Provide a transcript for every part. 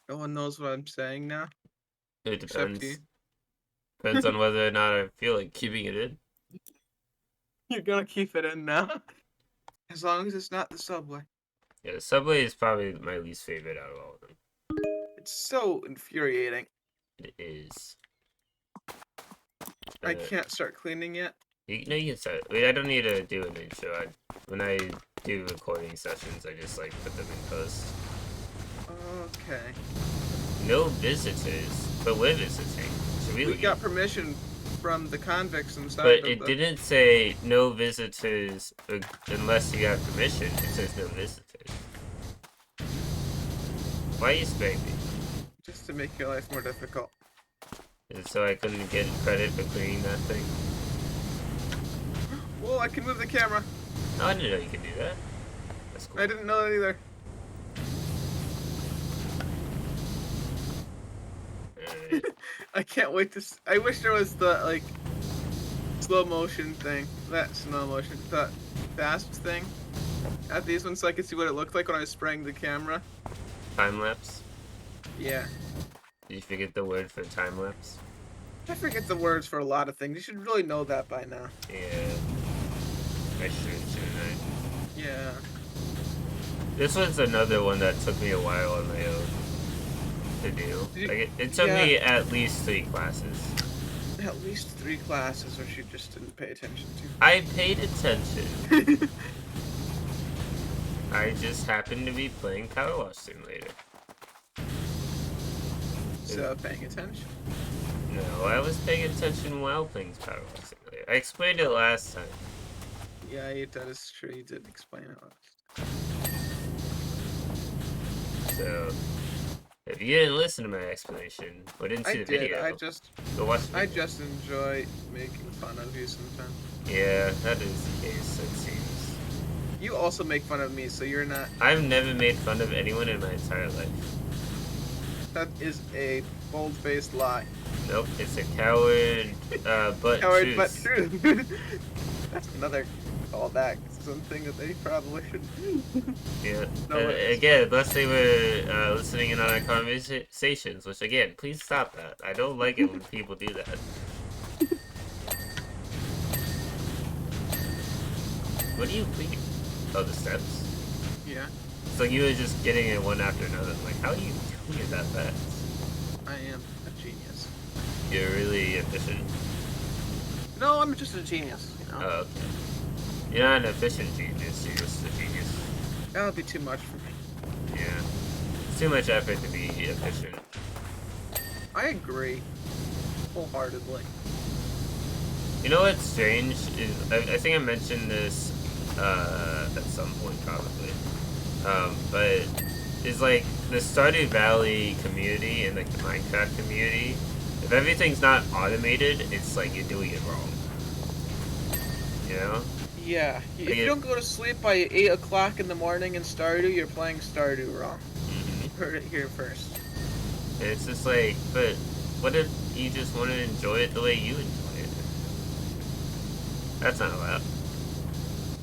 No one knows what I'm saying now, It except you. depends. Depends on whether or not I feel like keeping it in. You're gonna keep it in now, as long as it's not the subway. Yeah, the Subway is probably my least favorite out of all of them. It's so infuriating. It is. I Uh, can't start cleaning yet. you can set. Wait, I don't need to do an intro. When I do recording sessions, I just like put them in post. Okay. No visitors, but we're visiting. Should we We leave? got permission from the convicts inside But of it the. didn't say no visitors unless you have permission. It says no visitors. Why are you sparing me? Just to make your life more difficult. And so I couldn't get credit for cleaning that thing. Whoa, I can move the camera. No, I didn't know you could do that. That's cool. I didn't know that either. Alright. I can't wait to. I wish there was the like slow motion thing. That slow motion, that fast thing. At these ones, so I could see what it looked like when I was spraying the camera. Time lapse. Yeah. Did you forget the word for time lapse? I forget the words for a lot of things. You should really know that by now. Yeah, I should, shouldn't I? Yeah. This one's another one that took me a while on my own to do. You, Like it took yeah. me at least 3 classes. At least 3 classes, which you just didn't pay attention I paid attention. to. I just happened to be playing Powerwash Simulator. So paying attention. No, I was paying attention while playing Powerwash Simulator. I explained it last time. Yeah, that is true. You did explain it last. So, if you didn't listen to my explanation or didn't see I the did. video, I just, go watch the I video. just enjoy making fun of you sometimes. Yeah, that is the case, it seems. You also make fun of me, so you're not. I've never made fun of anyone in my entire life. That is a bold-faced lie. Nope, it's a coward, but Coward, truth. but true. That's another callback. Something that they probably should. Yeah. No worries. Again, unless they were listening in on our conversations, which again, please stop that. I don't like it when people do that. What are you thinking? Oh, the steps? Yeah, So you were just getting it one after another. Like, how are you doing it that fast? I am a genius. You're really efficient. No, I'm just a genius. Oh, okay. You're not an efficient genius, you're just a genius. That would be too much for me. Yeah. It's too much effort to be efficient. I agree, wholeheartedly. You know what's strange is I think I mentioned this at some point probably, but it's like the Stardew Valley community and like the Minecraft community. If everything's not automated, it's like you're doing it wrong. You know? Yeah, Like if you don't go to sleep by 8 o'clock in the morning in Stardew, you're playing Stardew wrong. You heard it here first. And it's just like, but what if you just want to enjoy it the way you enjoy it? That's not allowed.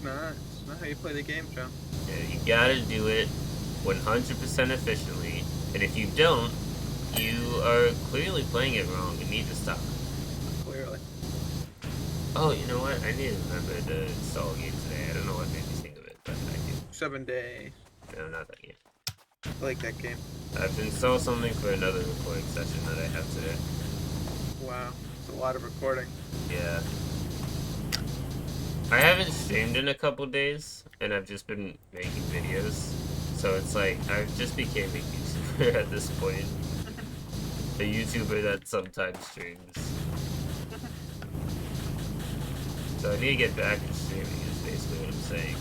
Nah, it's not how you play the game, Joe. Yeah, you gotta do it 100% efficiently, and if you don't, you are clearly playing it wrong and need to stop. Clearly. Oh, you know what? I need to remember to install a game today. I don't know what made me think of it, but I do. 7 days. No, not that game. I like that game. I have to install something for another recording session that I have today. Wow, it's a lot of recording. Yeah. I haven't streamed in a couple days, and I've just been making videos. So it's like, I just became a YouTuber at this point. A YouTuber that sometimes streams. So I need to get back to streaming is basically what I'm saying.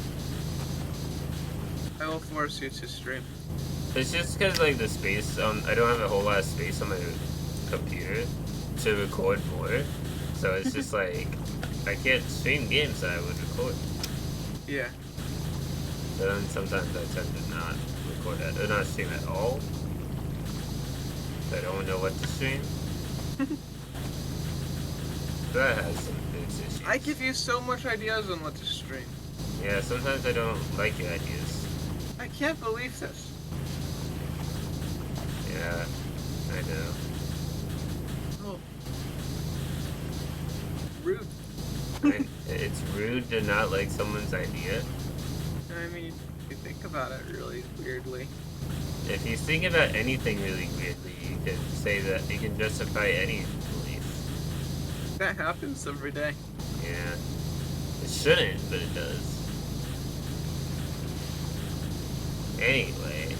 I will force you to stream. It's just because like the space I don't have a whole lot of space on my computer to record more. So it's just like, I can't stream games that I would record. Yeah. So then sometimes I tend to not record or not stream at all. So I don't know what to stream. That has some issues. I give you so much ideas on what to stream. Yeah, sometimes I don't like your ideas. I can't believe this. Yeah. now. Oh. Rude. It's rude to not like someone's idea. I mean, you think about it really weirdly. If you think about anything really weirdly, you can say that you can justify any belief. That happens every day. Yeah. It shouldn't, but it does. Anyway.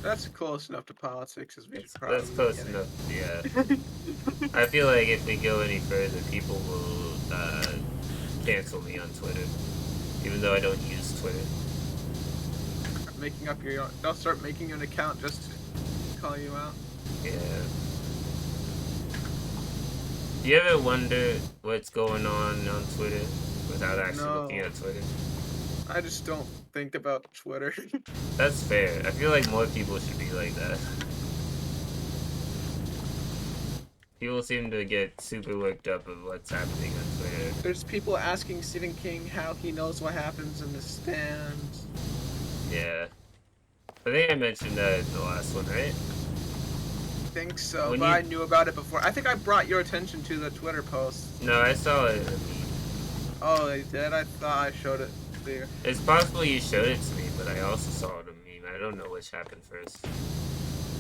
That's close enough to politics as we should That's probably close get enough, yeah. I feel like if we go any further, people will cancel me on Twitter. Even though I don't use Twitter. Making up your own. They'll start making an account just to call you out. Yeah. Do you ever wonder what's going on Twitter without actually looking at Twitter? I just don't think about Twitter. That's fair. I feel like more people should be like that. People seem to get super worked up of what's happening on Twitter. There's people asking Stephen King how he knows what happens in the stands. Yeah. I think I mentioned that in the last one, right? I think so, but I knew about it before. I think I brought your attention to the Twitter post. No, I saw it. Oh, they did? I thought I showed it to you. It's possible you showed it to me, but I also saw it a meme. I don't know which happened first.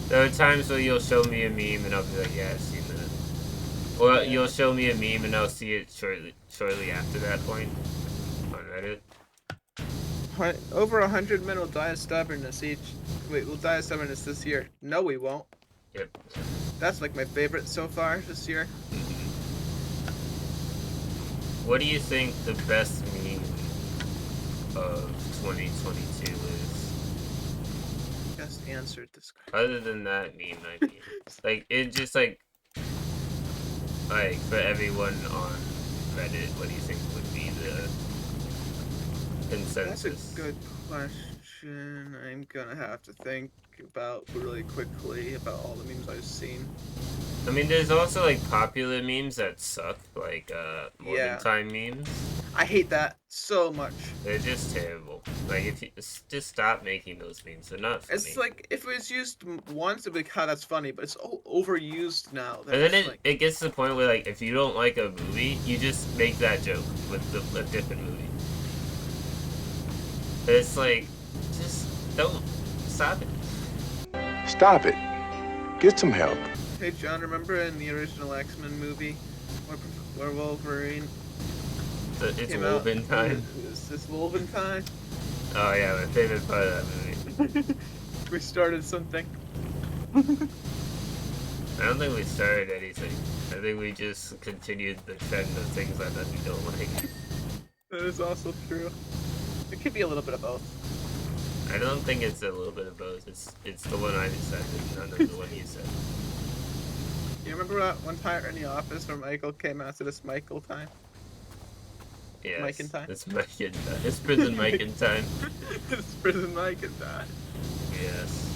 There are times where you'll show me a meme and I'll be like, yeah, I've seen that. Or you'll show me a meme and I'll see it shortly after that point on Reddit. Over 100 men will die of stubbornness each. Wait, we'll die of stubbornness this year. No, we won't. Yep. That's like my favorite so far this year. What do you think the best meme of 2022 is? Just answered this question. Other than that meme, I mean. Like, it just like for everyone on Reddit, what do you think would be the consensus? That's a good question. I'm gonna have to think about really quickly about all the memes I've seen. I mean, there's also like popular memes that suck, like Morning Time memes. I hate that so much. They're just terrible. Like, if you just stop making those memes, they're not funny. It's like if it was used once, it'd be like, "How that's funny," but it's overused now. And then it gets to the point where, like, if you don't like a movie, you just make that joke with a different movie. It's like, just don't stop it. Stop it. Get some help. Hey John, remember in the original X-Men movie where Wolverine? It's Wolverine time. Is this Wolverine time? Oh yeah, my favorite part of that movie. We started something. I don't think we started anything. I think we just continued the trend of things that we don't like. That is also true. It could be a little bit of both. I don't think it's a little bit of both. It's the one I decided, none of the one you said. You remember that one time in the office where Michael came out to this Michael time? Yes. Mike in time. It's Mike in time. It's prison Mike in time. It's prison Mike in time. Yes.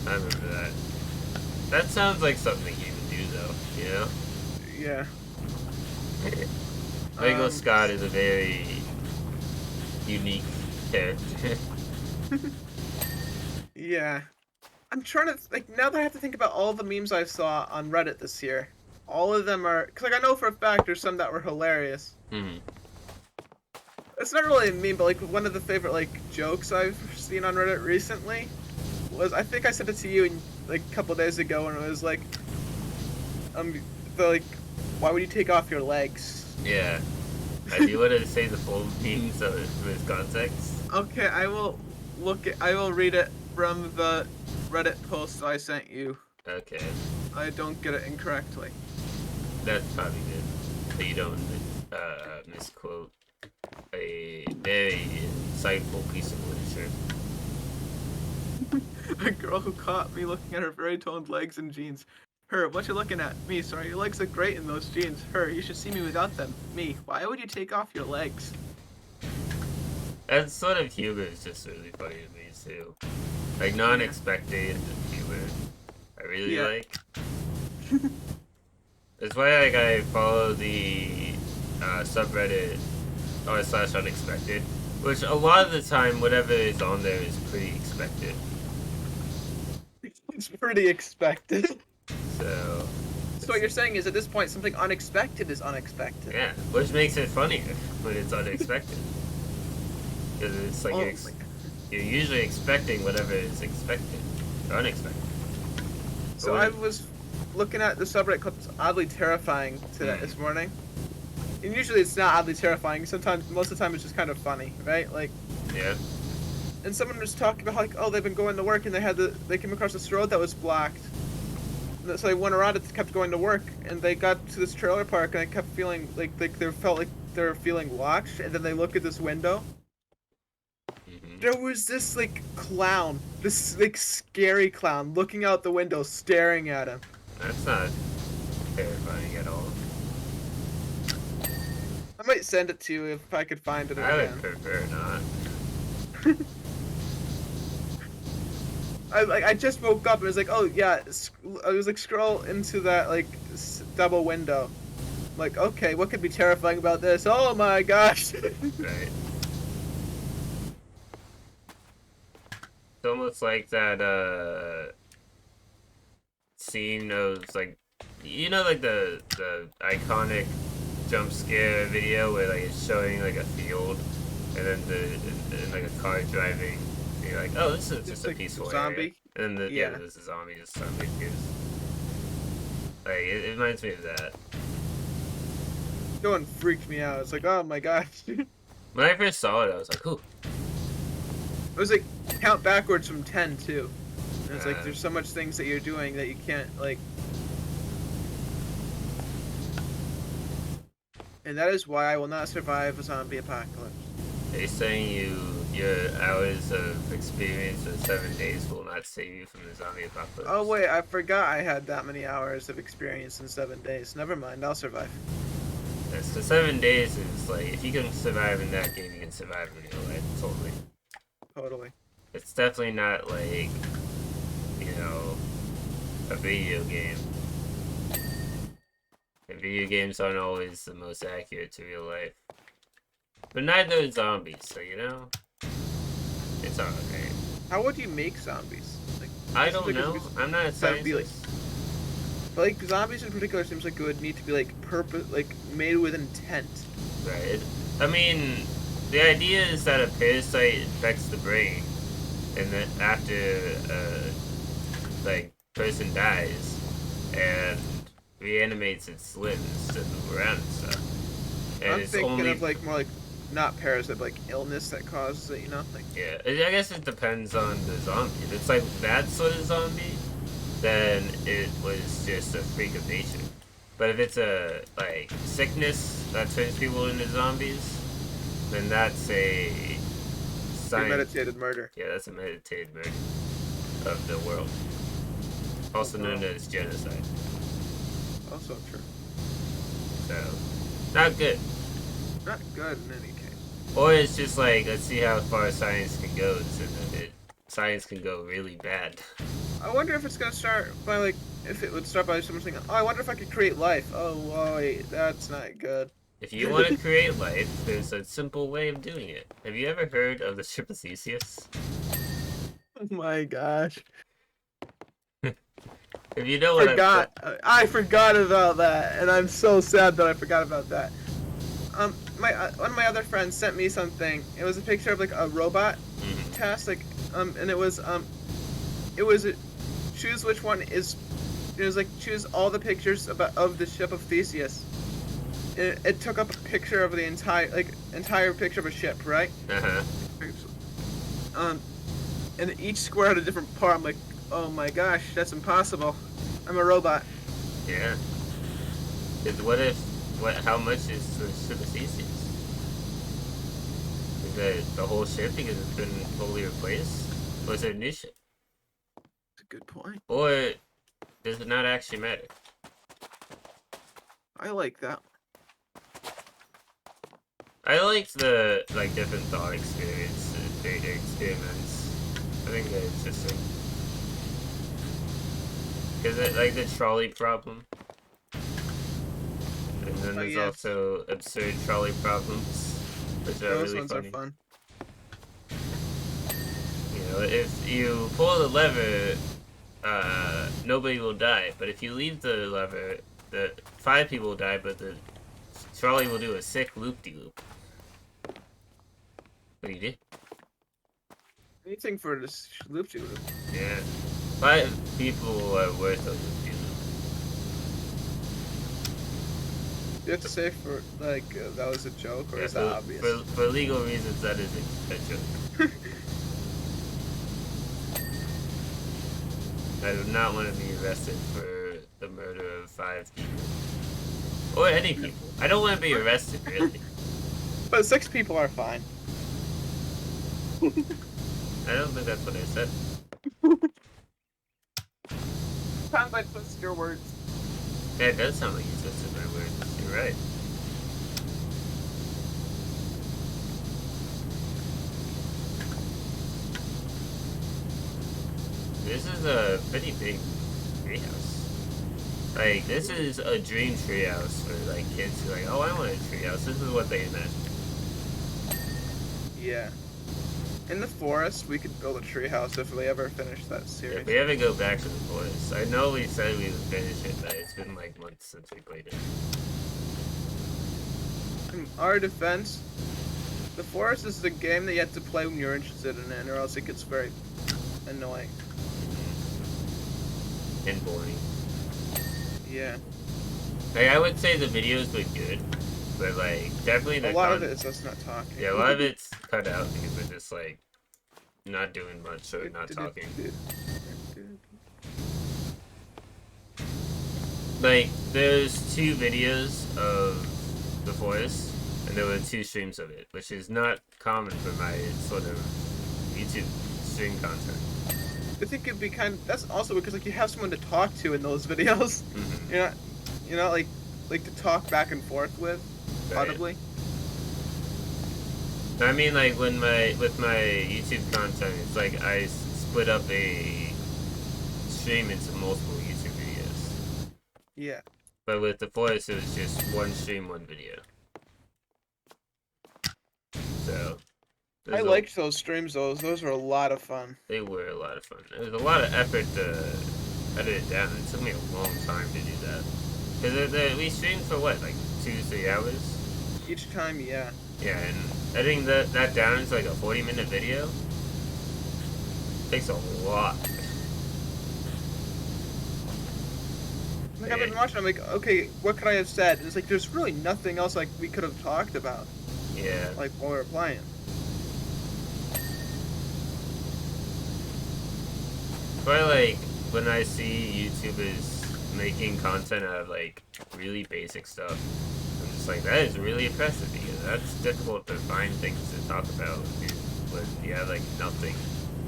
I remember that. That sounds like something he would do, though. You know? Yeah. Michael Scott is a very unique character. Yeah. I'm trying to, like, now that I have to think about all the memes I saw on Reddit this year, all of them are, because, like, I know for a fact there's some that were hilarious. Mm-hmm. It's not really a meme, but, like, one of the favorite, like, jokes I've seen on Reddit recently was, I think I sent it to you, like, a couple days ago, and it was, like, why would you take off your legs? Yeah. Do you want to say the full meme so with context? Okay, I will read it from the Reddit post I sent you. Okay. I don't get it incorrectly. That's probably good. So you don't misquote a very insightful piece of literature. A girl who caught me looking at her very toned legs and jeans. Her, what you looking at? Me, sorry, your legs look great in those jeans. Her, you should see me without them. Me, why would you take off your legs? That sort of humor is just really funny to me too. Like non-expected humor. I really like. That's why like I follow the subreddit r/unexpected, which a lot of the time whatever is on there is pretty expected. was pretty expected. So So what you're saying is at this point something unexpected is unexpected. yeah, which makes it funnier when it's unexpected. Because it's like Oh you're usually expecting whatever is expected or unexpected. So I was looking at the subreddit called Oddly Terrifying this morning. And usually it's not oddly terrifying. Sometimes, most of the time, it's just kind of funny, right? Like, yeah. And someone was talking about like, oh, they've been going to work and they came across this road that was blocked. And so they went around it, kept going to work, and they got to this trailer park and they kept feeling like they felt like they were feeling watched. And then they look at this window. There was this like clown, this like scary clown looking out the window, staring at him. That's not terrifying at all. I might send it to you if I could find it again. I would prefer not. I just woke up and was like, oh yeah, I was like scroll into that like double window, like okay, what could be terrifying about this? Oh my gosh! Right. It's almost like that scene of like, you know, like the iconic jump scare video where like it's showing like a field and then and like a car driving. And you're like, oh, this is just a like peaceful zombie. area. And then this is zombie just suddenly appears. Like it reminds me of that. That one freaked me out. It's like, oh my gosh. When I first saw it, I was like, ooh. It was like count backwards from 10 too. And it's like there's so much things that you're doing that you can't like. And that is why I will not survive a zombie apocalypse. Are you saying your hours of experience in 7 days will not save you from the zombie apocalypse? Oh wait, I forgot I had that many hours of experience in 7 days. Never mind, I'll survive. Yeah, so 7 days is like, if you can survive in that game, you can survive in real life, totally. Totally. It's definitely not like, you know, a video game. And video games aren't always the most accurate to real life. But neither are zombies, so you know, it's alright. How would you make zombies? Like, I don't know. I'm not a scientist. But like zombies in particular seems like it would need to be like made with intent. Right. I mean, the idea is that a parasite infects the brain, and then after like person dies, and reanimates its limbs to move around and stuff. And I'm it's thinking only of like more like not parasite, but like illness that causes it. You know, like yeah. I guess it depends on the zombie. If it's like that sort of zombie, then it was just a freak of nature. But if it's a like sickness that turns people into zombies, then that's a premeditated murder. Yeah, that's a meditated murder of the world, also known as genocide. Also true. So, not good. Not good in any case. Or it's just like, let's see how far science can go, and then science can go really bad. I wonder if it's gonna start by like, if it would start by someone saying, oh, I wonder if I could create life. Oh, wait, that's not good. If you want to create life, there's a simple way of doing it. Have you ever heard of the ship of Theseus? Oh my gosh. If you know what I forgot about that, and I'm so sad that I forgot about that. One of my other friends sent me something. It was a picture of like a robot test, like and it was choose which one is. It was like choose all the pictures of the ship of Theseus. It took up a picture of the entire picture of a ship, right? And each square had a different part. I'm like, oh my gosh, that's impossible. I'm a robot. Yeah. How much is the ship of Theseus? Is it the whole ship because it's been totally replaced? Or is it a new ship? That's a good point. Or does it not actually matter? I like that. I liked the different thought experiments. I think they're interesting. Because it like the trolley problem. And then there's also absurd trolley problems, which are Those really ones funny. are fun. You know, if you pull the lever, nobody will die. But if you leave the lever, the 5 people will die, but the trolley will do a sick loop-de-loop. What you did? Anything for this loop-de-loop. Yeah. 5 people are worth a loop-de-loop. You have to say for, like, that was a joke, or Yeah, is that obvious? For legal reasons, that is a joke. I do not want to be arrested for the murder of 5 people. Or any people. I don't want to be arrested, really. But 6 people are fine. I don't think that's what I said. Sounds like twist your words. Yeah, it does sound like you twisted my words. You're right. This is a pretty big treehouse. Like, this is a dream treehouse for, like, kids who are like, oh, I want a treehouse. This is what they imagine. Yeah. In the forest, we could build a treehouse if we ever finish that series. If we ever go back to the forest. I know we said we would finish it, but it's been, like, months since we played it. In our defense, the forest is the game that you have to play when you're interested in it, or else it gets very annoying. And boring. Yeah. Like, I would say the videos were good, but, like, definitely the A lot of it is us not talking. Yeah, a lot of it's cut out because we're just, like, not doing much or not talking. Like, there's 2 videos of the forest, and there were 2 streams of it, which is not common for my sort of YouTube stream content. I think it'd be that's also because, like, you have someone to talk to in those videos. Mm-hmm. You're not like to talk back and forth with, Right. audibly. I mean, like, with my YouTube content, it's like I split up a stream into multiple YouTube videos. Yeah. But with the forest, it was just one stream, one video. So. I liked those streams, those were a lot of fun. They were a lot of fun. It was a lot of effort to edit it down. It took me a long time to do that. Because we streamed for what, like 2-3 hours? Each time, yeah. Yeah, and editing that down into like a 40-minute video takes a lot. Like, I've been watching, I'm like, okay, what could I have said? And it's like, there's really nothing else, like, we could have talked about. Yeah. Like, while we were playing. But, like, when I see YouTubers making content out of, like, really basic stuff, I'm just like, that is really impressive, because that's difficult to find things to talk about when you have, like, nothing.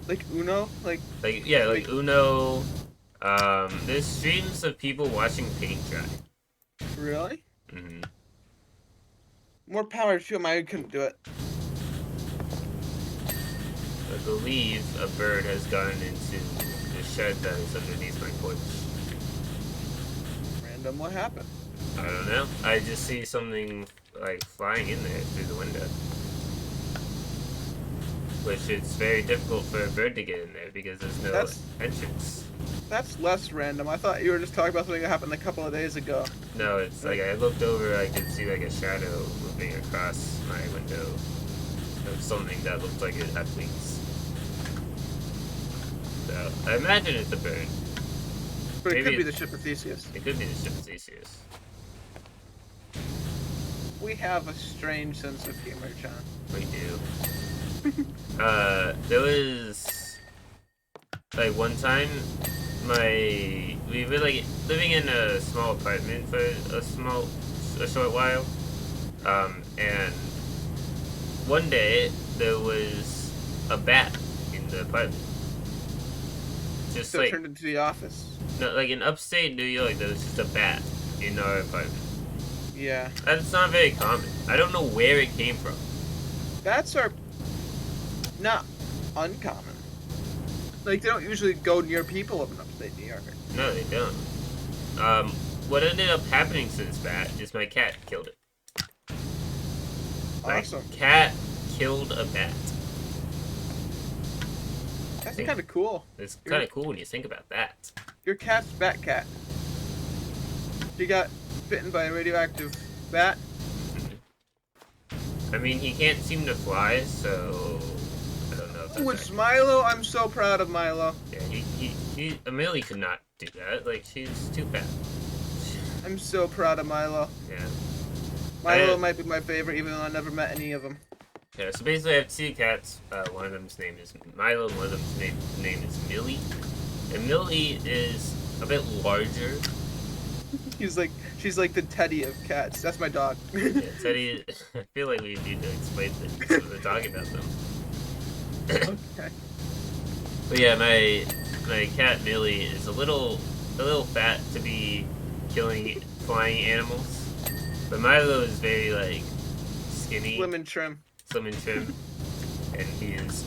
Like Uno? Like, yeah, like Uno. There's streams of people watching paint dry. really? Mm-hmm. More power to him, I couldn't do it. I believe a bird has gotten into the shed that is underneath my porch. Random, what happened? I don't know. I just see something, like, flying in there through the window. Which it's very difficult for a bird to get in there because there's no entrance. That's less random. I thought you were just talking about something that happened a couple of days ago. No, it's like I looked over, I could see like a shadow moving across my window of something that looked like it had wings. So I imagine it's a bird. But it Maybe could be the ship of Theseus. It could be the ship of Theseus. We have a strange sense of humor, John. We do. There was like one time we were like living in a small apartment for a short while, and one day there was a bat in the apartment. Just So like it turned into the office. no, like in upstate New York, there was just a bat in our apartment. Yeah. That's not very common. I don't know where it came from. Bats are not uncommon. Like, they don't usually go near people up in upstate New York. No, they don't. What ended up happening to this bat is my cat killed it. Awesome. My cat killed a bat. That's kind of cool. It's kind of cool when you think about that. your cat's bat cat. He got bitten by a radioactive bat. I mean, he can't seem to fly, so I don't know if that's Oh, it's accurate. Milo. I'm so proud of Milo. Yeah, Amelie could not do that. Like, she's too fat. I'm so proud of Milo. Yeah. Milo might be my favorite, even though I never met any of them. Yeah, so basically I have two cats. One of them's name is Milo, one of them's name is Millie. And Millie is a bit larger. She's like the Teddy of cats. That's my dog. Yeah, Teddy, I feel like we need to explain things when we're talking about them. Okay. But yeah, my cat Millie is a little fat to be killing flying animals. But Milo is very like skinny. Slim and trim. And he's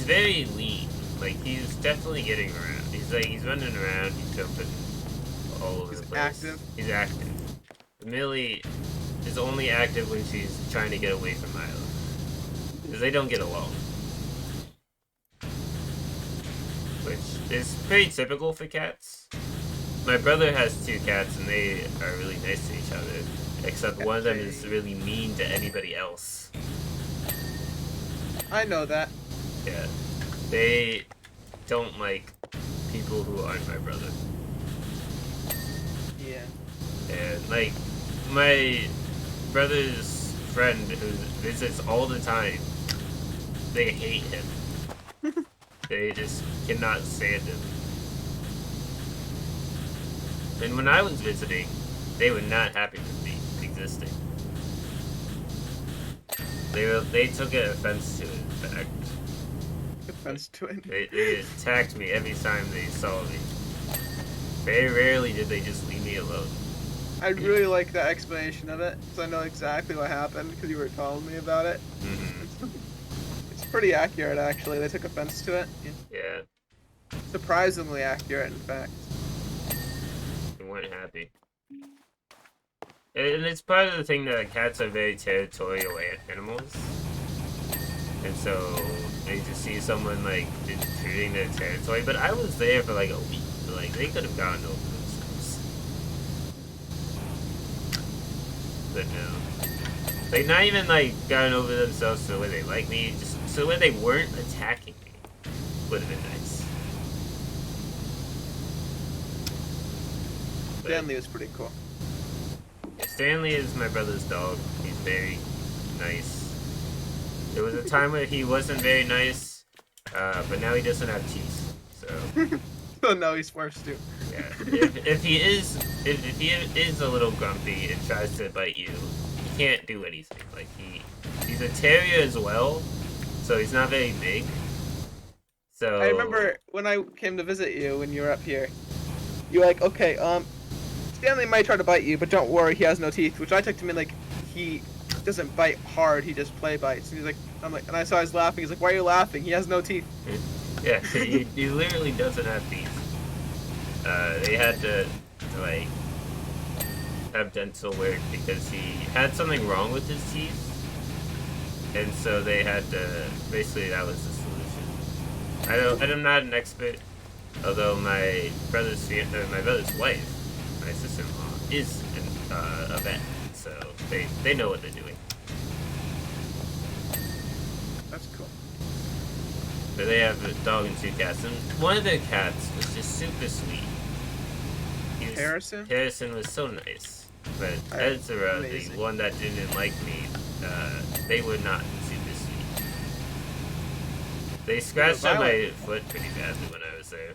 very lean. Like, he's definitely getting around. He's running around, he's jumping all over the place. Active. He's active. Millie is only active when she's trying to get away from Milo. Because they don't get along. Which is pretty typical for cats. My brother has two cats and they are really nice to each other. Except one of them is really mean to anybody else. I know that. Yeah. They don't like people who aren't my brother. Yeah. And, like, my brother's friend who visits all the time, they hate him. They just cannot stand him. And when I was visiting, they were not happy with me existing. They took an offense to it, in fact. Offense to it. They attacked me every time they saw me. Very rarely did they just leave me alone. I really like that explanation of it, because I know exactly what happened, because you were telling me about it. Mm-hmm. It's pretty accurate, actually. They took offense to it. Yeah, Surprisingly accurate, in fact. they weren't happy. And it's part of the thing that cats are very territorial animals. And so they just see someone like intruding their territory. But I was there for like a week. So, like, they could have gotten over themselves. But no. Like, not even like gotten over themselves so where they like me, just so where they weren't attacking me. Would have been nice. But Stanley was pretty cool. Stanley is my brother's dog. He's very nice. There was a time where he wasn't very nice, but now he doesn't have teeth. So So now he's forced to. yeah, if he is a little grumpy and tries to bite you, he can't do anything. Like he's a terrier as well, so he's not very big. So I remember when I came to visit you when you were up here, you were like, okay, Stanley might try to bite you, but don't worry, he has no teeth. Which I took to mean like he doesn't bite hard, he just play bites. And he's like, I'm like, and I saw I was laughing. He's like, why are you laughing? He has no teeth. yeah, he literally doesn't have teeth. They had to like have dental work because he had something wrong with his teeth, and so they had to. Basically, that was the solution. I'm not an expert, although my brother's wife, my sister-in-law, is a vet, so they know what they're doing. That's cool. But they have a dog and two cats, and one of their cats was just super sweet. Harrison? Harrison was so nice, but Ezra, the one that didn't like me, they were not super sweet. They scratched on my foot pretty badly when I was there.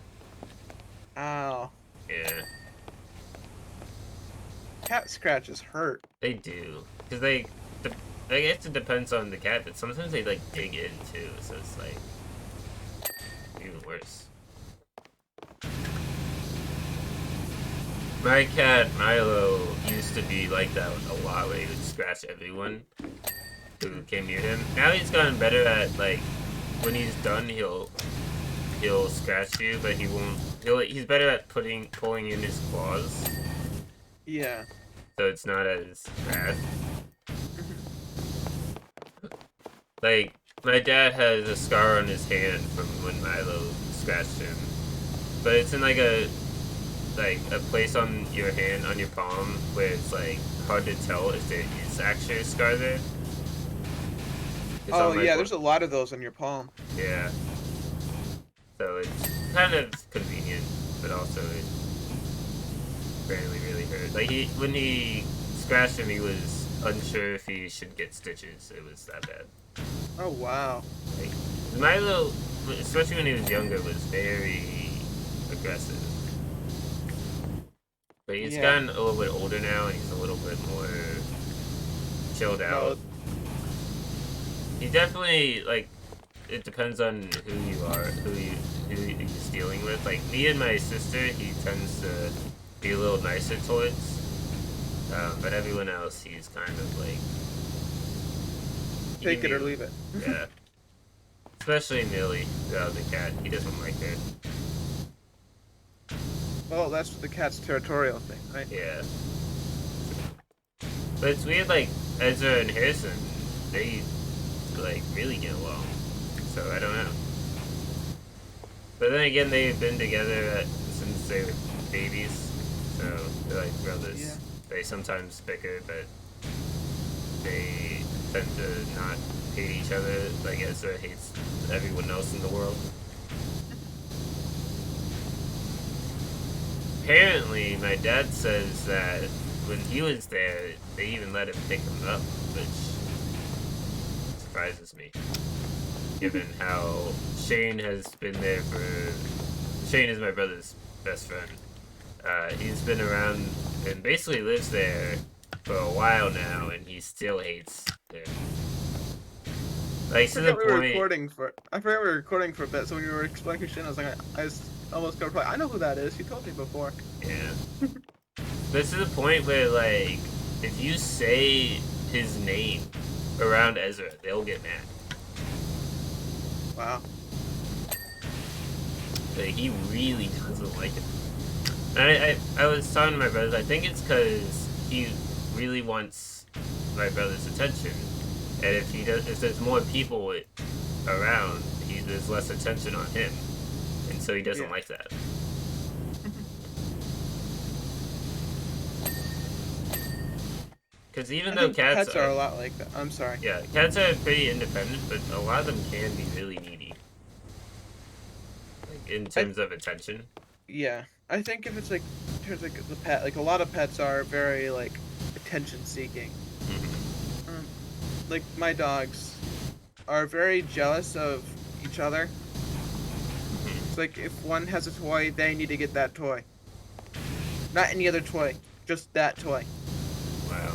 Ow. Yeah. Cat scratches hurt. They do, because I guess it depends on the cat, but sometimes they like dig in too, so it's like even worse. My cat Milo used to be like that a lot, where he would scratch everyone who came near him. Now he's gotten better at like when he's done, he'll scratch you, but he won't. He's better at pulling in his claws. Yeah. So it's not as bad. Like, my dad has a scar on his hand from when Milo scratched him. but it's in like a place on your hand, on your palm, where it's like hard to tell if there is actually a scar there. It's Oh on my yeah, palm. there's a lot of those on your palm. Yeah. So it's kind of convenient, but also it barely really hurt. Like when he scratched him, he was unsure if he should get stitches. It was that bad. Oh wow. Like Milo, especially when he was younger, was very aggressive. But he's gotten a little bit older now, and he's a little bit more chilled out. He definitely, like, it depends on who you are, who he's dealing with. Like, me and my sister, he tends to be a little nicer towards. But everyone else, he's kind of like... Take it or leave it. Yeah. Especially Millie, the cat. He doesn't like her. Well, that's the cat's territorial thing, right? Yeah. But it's weird, like, Ezra and Harrison, they, like, really get along. So, I don't know. But then again, they've been together since they were babies. So, they're like brothers. Yeah. They sometimes bicker, but they tend to not hate each other like Ezra hates everyone else in the world. Apparently, my dad says that when he was there, they even let him pick him up, which surprises me. Given how Shane has been there for... Shane is my brother's best friend. He's been around and basically lives there for a while now, and he still hates it. Like, to the point... I forgot we were recording for a bit, so when you were explaining Shane, I was like, I was almost gonna reply, I know who that is, you told me before. Yeah. But to the point where, like, if you say his name around Ezra, they'll get mad. Wow. Like, he really doesn't like it. And I was talking to my brothers, I think it's because he really wants my brother's attention. And if there's more people around, there's less attention on him. And so he doesn't like that. Because even though cats are a lot like that. I'm sorry. Yeah, cats are pretty independent, but a lot of them can be really needy. Like, in terms of attention. Yeah. I think if it's like, in terms of the pet, like a lot of pets are very like attention seeking. Like my dogs are very jealous of each other. It's like if one has a toy, they need to get that toy. Not any other toy, just that toy. Wow.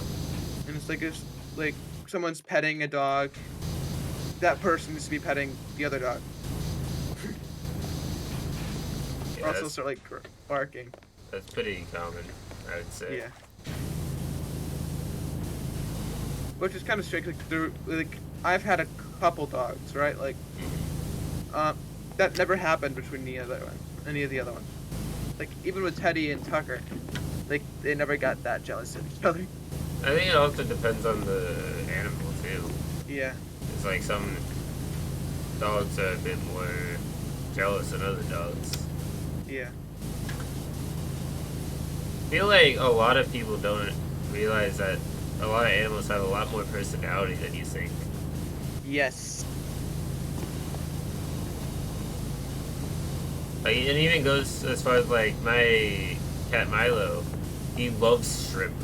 And it's like if like someone's petting a dog, that person needs to be petting the other dog. Yeah, or also start like barking. That's pretty common, I would say. Yeah. Which is kind of strange. Like I've had a couple dogs, right? Like, that never happened between any of the other ones. Like even with Teddy and Tucker, like they never got that jealous of each other. I think it also depends on the animal too. Yeah. It's like some dogs are a bit more jealous than other dogs. Yeah. I feel like a lot of people don't realize that a lot of animals have a lot more personality than you think. Yes. Like, it even goes as far as, like, my cat Milo, he loves shrimp.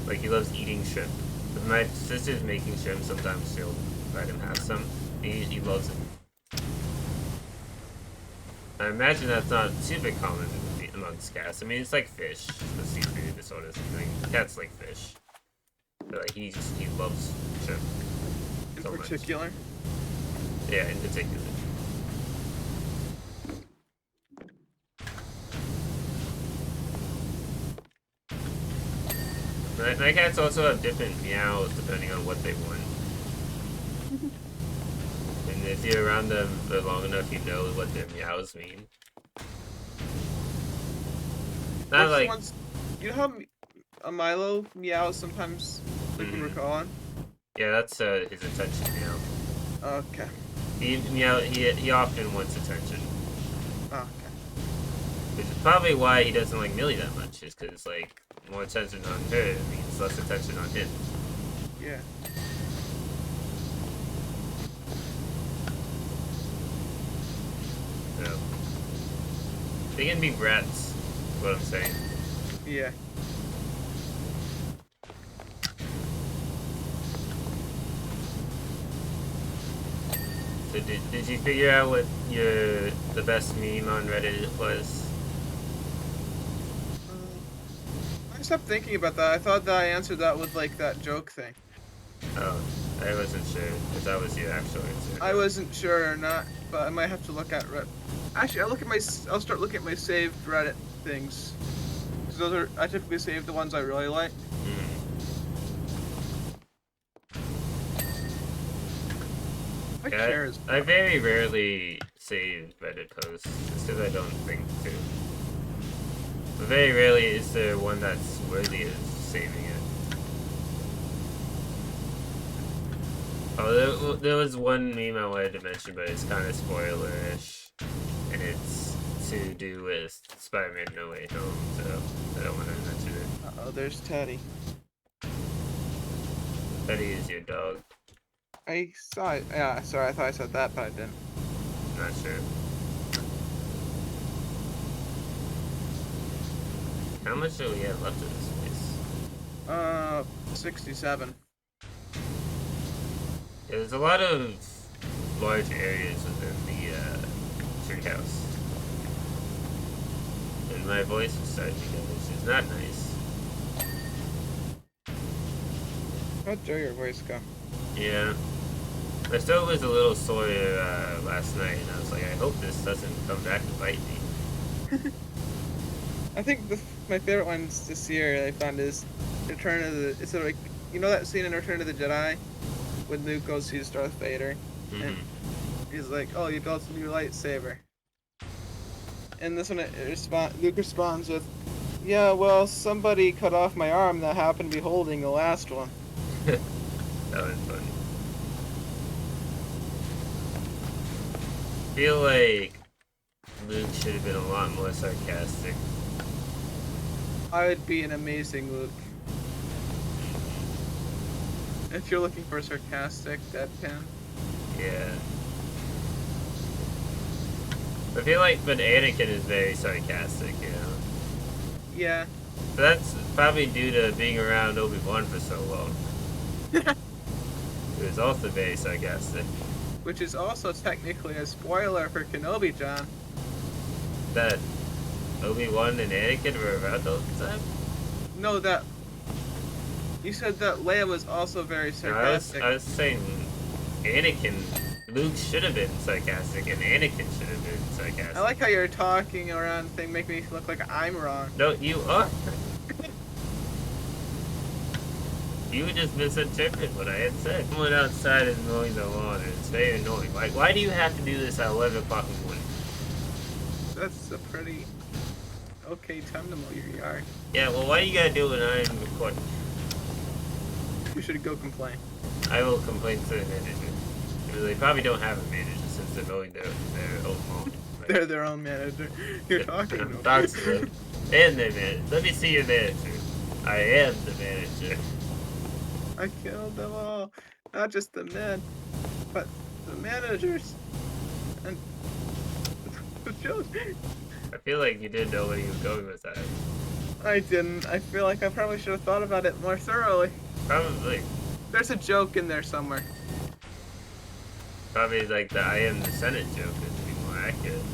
Like, he loves eating shrimp. If my sister's making shrimp, sometimes she'll let him have some. He loves it. I imagine that's not super common amongst cats. I mean, it's like fish, the seafood sort of thing. Cats like fish. But, like, he loves shrimp. In so particular? Much. Yeah, in particular. My cats also have different meows depending on what they want. And if you're around them for long enough, you know what their meows mean. Not like... You know how a Milo meows sometimes, like when we're calling? Yeah, that's his attention meow. Okay. He often wants attention. Oh, okay. probably why he doesn't like Millie that much, is because, like, more attention on her means less attention on him. Yeah. So, they can be brats, is what I'm saying. Yeah. So did you figure out what the best meme on Reddit was? I stopped thinking about that. I thought that I answered that with like that joke thing. Oh, I wasn't sure if that was your actual answer. I wasn't sure or not, but I might have to look at Reddit. Actually, I'll start looking at my saved Reddit things. 'Cause I typically save the ones I really like. My chair is. I very rarely save Reddit posts, just because I don't think to. But very rarely is there one that's worthy of saving it. Oh, there was one meme I wanted to mention, but it's kind of spoiler-ish. And it's to do with Spider-Man No Way Home, so I don't want to mention it. Uh-oh, there's Teddy. Teddy is your dog. I saw it. Yeah, sorry, I thought I said that, but I didn't. Not sure. How much do we have left of this place? 67. Yeah, there's a lot of large areas within the treehouse. And my voice is starting to go, which is not nice. How'd your voice go? Yeah. My throat was a little sore last night, and I was like, I hope this doesn't come back to bite me. I think my favorite ones this year I found is Return of the. It's sort of like, you know that scene in Return of the Jedi when Luke goes sees Darth Vader, and he's like, "Oh, you built a new lightsaber." And this one, Luke responds with, "Yeah, well, somebody cut off my arm that happened to be holding the last one." That was funny. I feel like Luke should have been a lot more sarcastic. I would be an amazing Luke. If you're looking for sarcastic deadpan. Yeah. I feel like, but Anakin is very sarcastic, you know? Yeah. But that's probably due to being around Obi-Wan for so long. He was also very sarcastic. Which is also technically a spoiler for Kenobi, John. That Obi-Wan and Anakin were around all the time? No, that... You said that Leia was also very sarcastic. I was saying Anakin, Luke should have been sarcastic, and Anakin should have been sarcastic. I like how you're talking around thing, make me look like I'm wrong. No, you are. You just misinterpreted what I had said. Someone outside is mowing the lawn, and it's very annoying. Like, why do you have to do this at 11 o'clock in the morning? That's a pretty okay time to mow your yard. Yeah, well, why do you gotta do it when I'm recording? You should go complain. I will complain to the manager. Because they probably don't have a manager since they're mowing their own lawn. Right? They're their own manager. You're talking to them. Talk to them. And their manager. Let me see your manager. I am the manager. I killed them all. Not just the men, but the managers. And the children. I feel like you didn't know where you were going with that. I didn't. I feel like I probably should have thought about it more thoroughly. Probably. There's a joke in there somewhere. Probably like the I am the Senate joke is to be more accurate.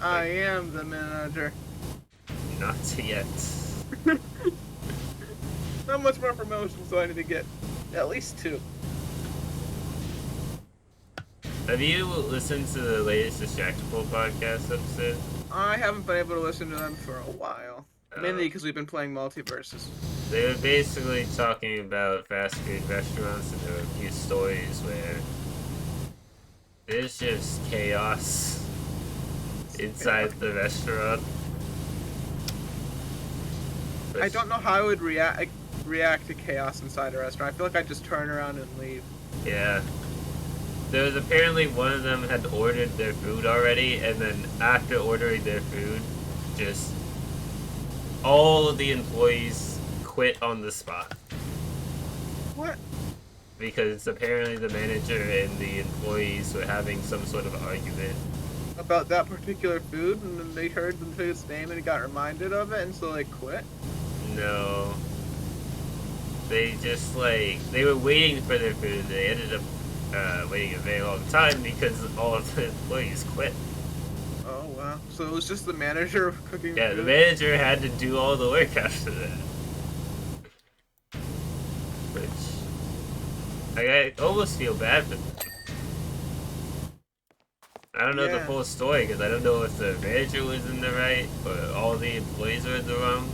I am the manager. Not yet. Not much more promotions, so I need to get at least 2. Have you listened to the latest Distractable podcast episode? I haven't been able to listen to them for a while. Mainly because we've been playing multiverses. They were basically talking about fast food restaurants, and there were a few stories where there's just chaos inside the restaurant. I don't know how I would react to chaos inside a restaurant. I feel like I'd just turn around and leave. Yeah. There was apparently one of them had ordered their food already, and then after ordering their food, just all of the employees quit on the spot. What? Because apparently the manager and the employees were having some sort of argument. About that particular food, and then they heard the food's name and got reminded of it, and so they quit? No. They just, like, they were waiting for their food. They ended up waiting a very long time because all of the employees quit. Oh, wow. So it was just the manager cooking Yeah, food? the manager had to do all the work after that. Which, I almost feel bad for them. I don't know the Yeah. full story because I don't know if the manager was in the right or all the employees were in the wrong.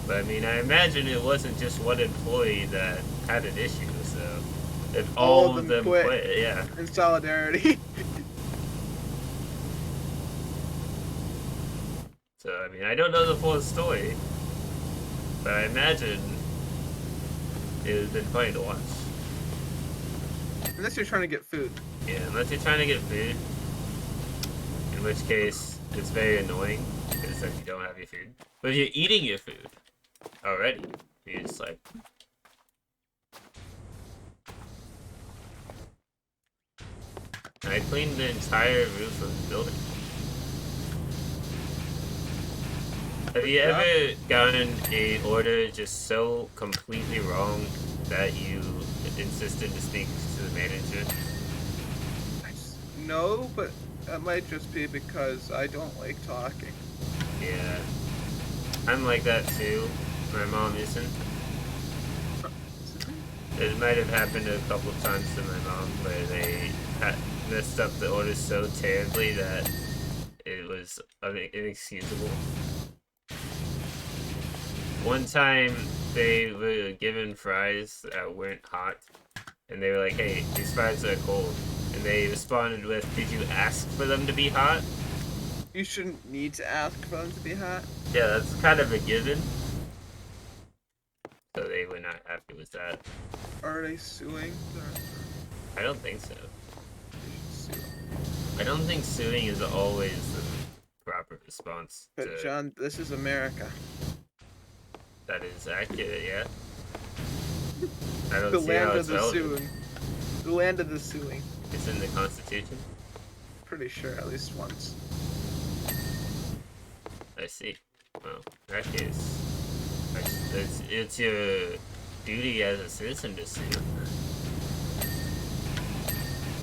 But I mean, I imagine it wasn't just one employee that had an issue. So if all of them quit, yeah. In solidarity. So I mean, I don't know the full story, but I imagine it would have been funny to watch. Unless you're trying to get food. Yeah, unless you're trying to get food. In which case, it's very annoying because then you don't have your food. But if you're eating your food already, you're just like... I cleaned the entire roof of the building. Have you ever gotten an order just so completely wrong that you insisted to speak to the manager? No, but that might just be because I don't like talking. Yeah. I'm like that too. My mom isn't. It might have happened a couple of times to my mom where they messed up the order so terribly that it was inexcusable. One time they were given fries that weren't hot, and they were like, hey, these fries are cold. And they responded with, did you ask for them to be hot? You shouldn't need to ask for them to be hot. Yeah, that's kind of a given. So they were not happy with that. Are they suing? I don't think so. Sue. I don't think suing is always the proper response. But John, this is America. That is accurate, yeah. I don't The see land how of it's the relevant. suing. The land of the suing. It's in the Constitution. Pretty sure, at least once. I see. Well, in that case, it's your duty as a citizen to sue.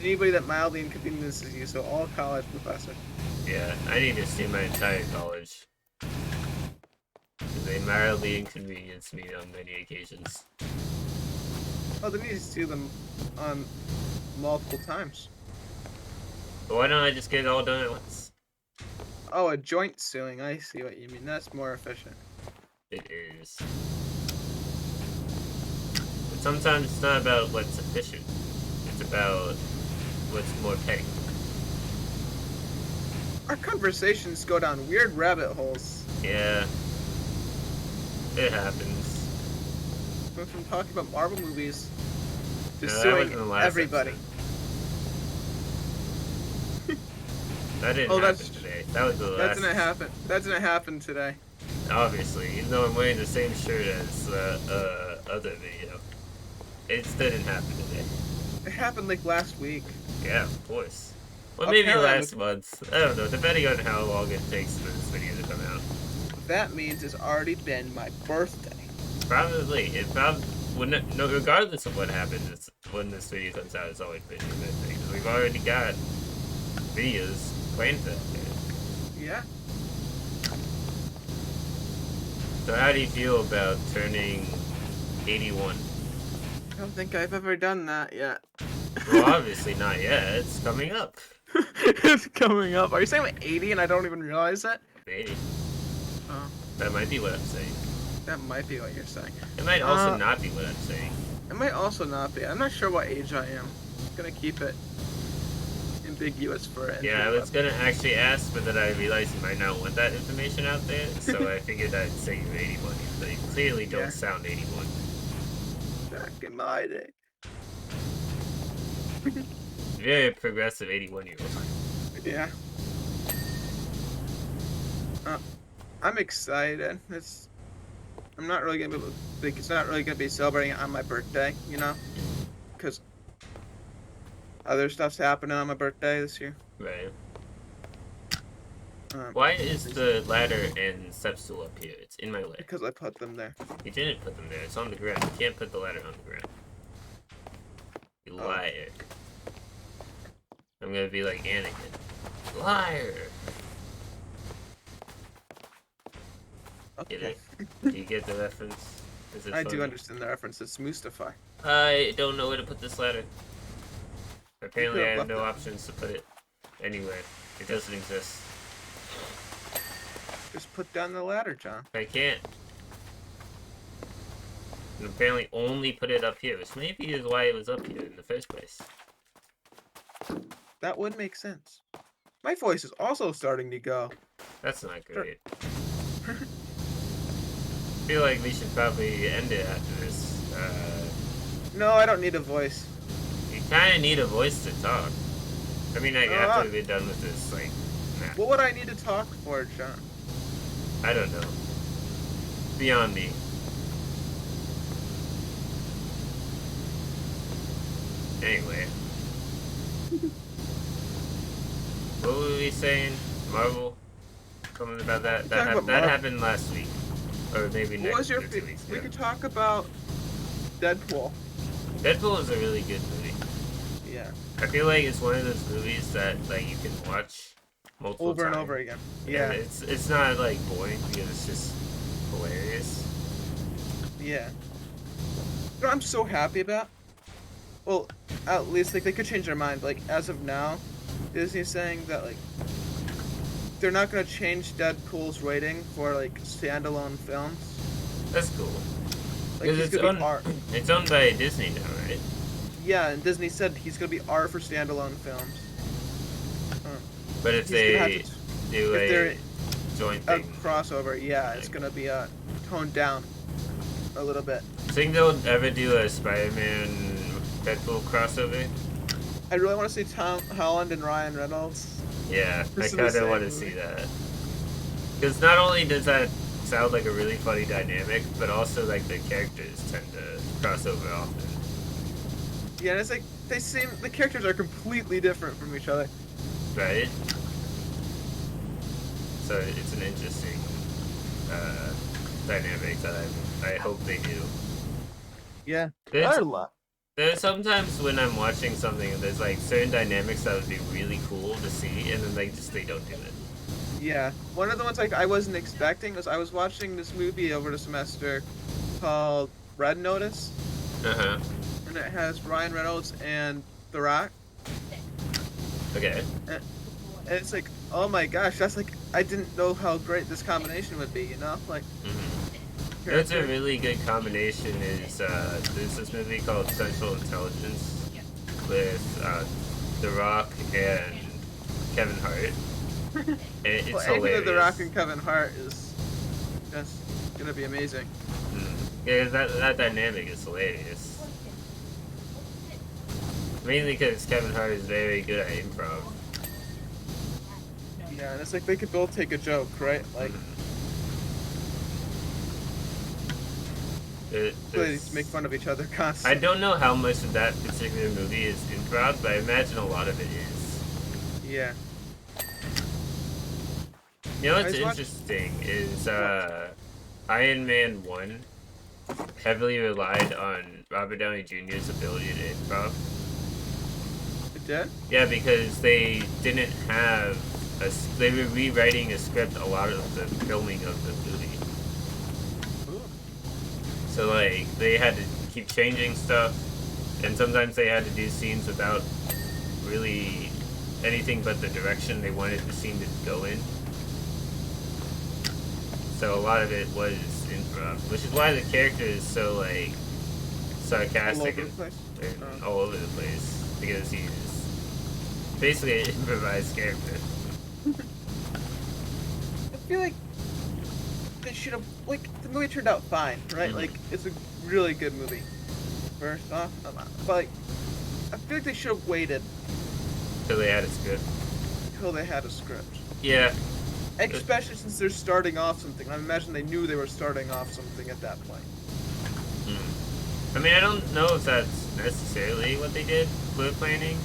Anybody that mildly inconveniences you, so all college professors. Yeah, I need to sue my entire college. They mildly inconvenience me on many occasions. Oh, they need to sue them on multiple times. But why don't I just get it all done at once? Oh, a joint suing. I see what you mean. That's more efficient. It is. But sometimes it's not about what's efficient. It's about what's more petty. Our conversations go down weird rabbit holes. Yeah. It happens. Went from talking about Marvel movies to No, that suing wasn't the last everybody. episode. That didn't Oh, happen that's- today. That was the last. That didn't happen. That didn't happen today. Obviously, even though I'm wearing the same shirt as other video, it still didn't happen today. It happened like last week. Yeah, of course. Well, maybe Apparently- last month. I don't know, depending on how long it takes for this video to come out. That means it's already been my birthday. Probably. It probably wouldn't. No, regardless of what happens, it's, when this video comes out, it's always been your birthday. Because we've already got videos planned for that day. Yeah. So how do you feel about turning 81? I don't think I've ever done that yet. Well, obviously not yet. It's coming up. It's coming up. Are you saying I'm 80 and I don't even realize it? Maybe. Oh, That might be what I'm saying. that might be what you're saying. It might also not be what I'm saying. It might also not be. I'm not sure what age I am. I'm gonna keep it ambiguous for it. Yeah, I was gonna actually ask, but then I realized you might not want that information out there, so I figured I'd say you're 81. But you clearly don't Yeah. sound 81. Back in my day. Very progressive 81-year-old. Yeah. I'm excited. I'm not really gonna be like, it's not really gonna be celebrating on my birthday, you know, because other stuff's happening on my birthday this year. Right. Um, Why is the ladder and step stool up here? It's in my way. because I put them there. You didn't put them there. It's on the ground. You can't put the ladder on the ground. You Oh. liar. I'm gonna be like Anakin. Liar! Okay. Get it? Do you get the reference? Is it I do funny? understand the reference. It's Mustafar. I don't know where to put this ladder. Apparently, I have left no it. options to put it anywhere. It doesn't exist. Just put down the ladder, John. I can't. And apparently only put it up here, which maybe is why it was up here in the first place. That would make sense. My voice is also starting to go. That's not great. I feel like we should probably end it after this. No, I don't need a voice. You kind of need a voice to talk. I mean, like, Oh, after we're done with this, like, nah. What would I need to talk for, John? I don't know. Beyond me. Anyway. What were we saying? Marvel? Something about that? Talking about That Marvel. happened last week. Or maybe What next was your or 2 favorite? weeks We ago. could talk about Deadpool. Deadpool is a really good movie. Yeah. I feel like it's one of those movies that, like, you can watch multiple Over and times. over again. And Yeah. it's not, like, boring because it's just hilarious. Yeah. You know what I'm so happy about? Well, at least like they could change their mind. Like as of now, Disney's saying that like they're not gonna change Deadpool's rating for like standalone films. That's cool. Like Because he's gonna be R. it's owned by Disney now, right? Yeah, and Disney said he's gonna be R for standalone films. But if He's gonna have they to- do if a they're joint a thing, crossover, yeah, it's gonna be toned down a little bit. think they'll ever do a Spider-Man Deadpool crossover? I really want to see Tom Holland and Ryan Reynolds. Yeah, For I the kind of same want to movie. see that. Because not only does that sound like a really funny dynamic, but also like the characters tend to cross over often. Yeah, and it's like the characters are completely different from each other. Right? So it's an interesting dynamic that I hope they do. Yeah, There's, a lot. there's sometimes when I'm watching something and there's like certain dynamics that would be really cool to see, and then they don't do it. Yeah, one of the ones like I wasn't expecting was I was watching this movie over the semester called Red Notice, Uh-huh. and it has Ryan Reynolds and The Rock, Okay. and it's like, oh my gosh, that's like I didn't know how great this combination would be, you know, like. That's a really good combination. Is there's this movie called Central Intelligence with The Rock and Kevin Hart. And it's Well, anything hilarious. with The Rock and Kevin Hart is just gonna be amazing. Yeah, that dynamic is hilarious. Mainly because Kevin Hart is very good at improv. Yeah, and it's like they could both take a joke, right? Like they There's- make fun of each other I constantly. don't know how much of that particular movie is improv, but I imagine a lot of it is. Yeah. You know what's I just watched- interesting is Iron Man 1 heavily relied on Robert Downey Jr.'s ability to improv. It did? Yeah, because they didn't have they were rewriting a script a lot of the filming of the movie. Ooh. So like they had to keep changing stuff, and sometimes they had to do scenes without really anything but the direction they wanted the scene to go in. So a lot of it was improv, which is why the character is so like All sarcastic over the place. and all over the place, because he's basically an improvised character. I feel like they should have like the movie turned out fine, right? Mhm. Like it's a really good movie. First off, but like I feel like they should have waited So they had a script. until they had a script. Yeah, Especially since they're starting off something. I imagine they knew they were starting off something at that point. I mean, I don't know if that's necessarily what they did with planning.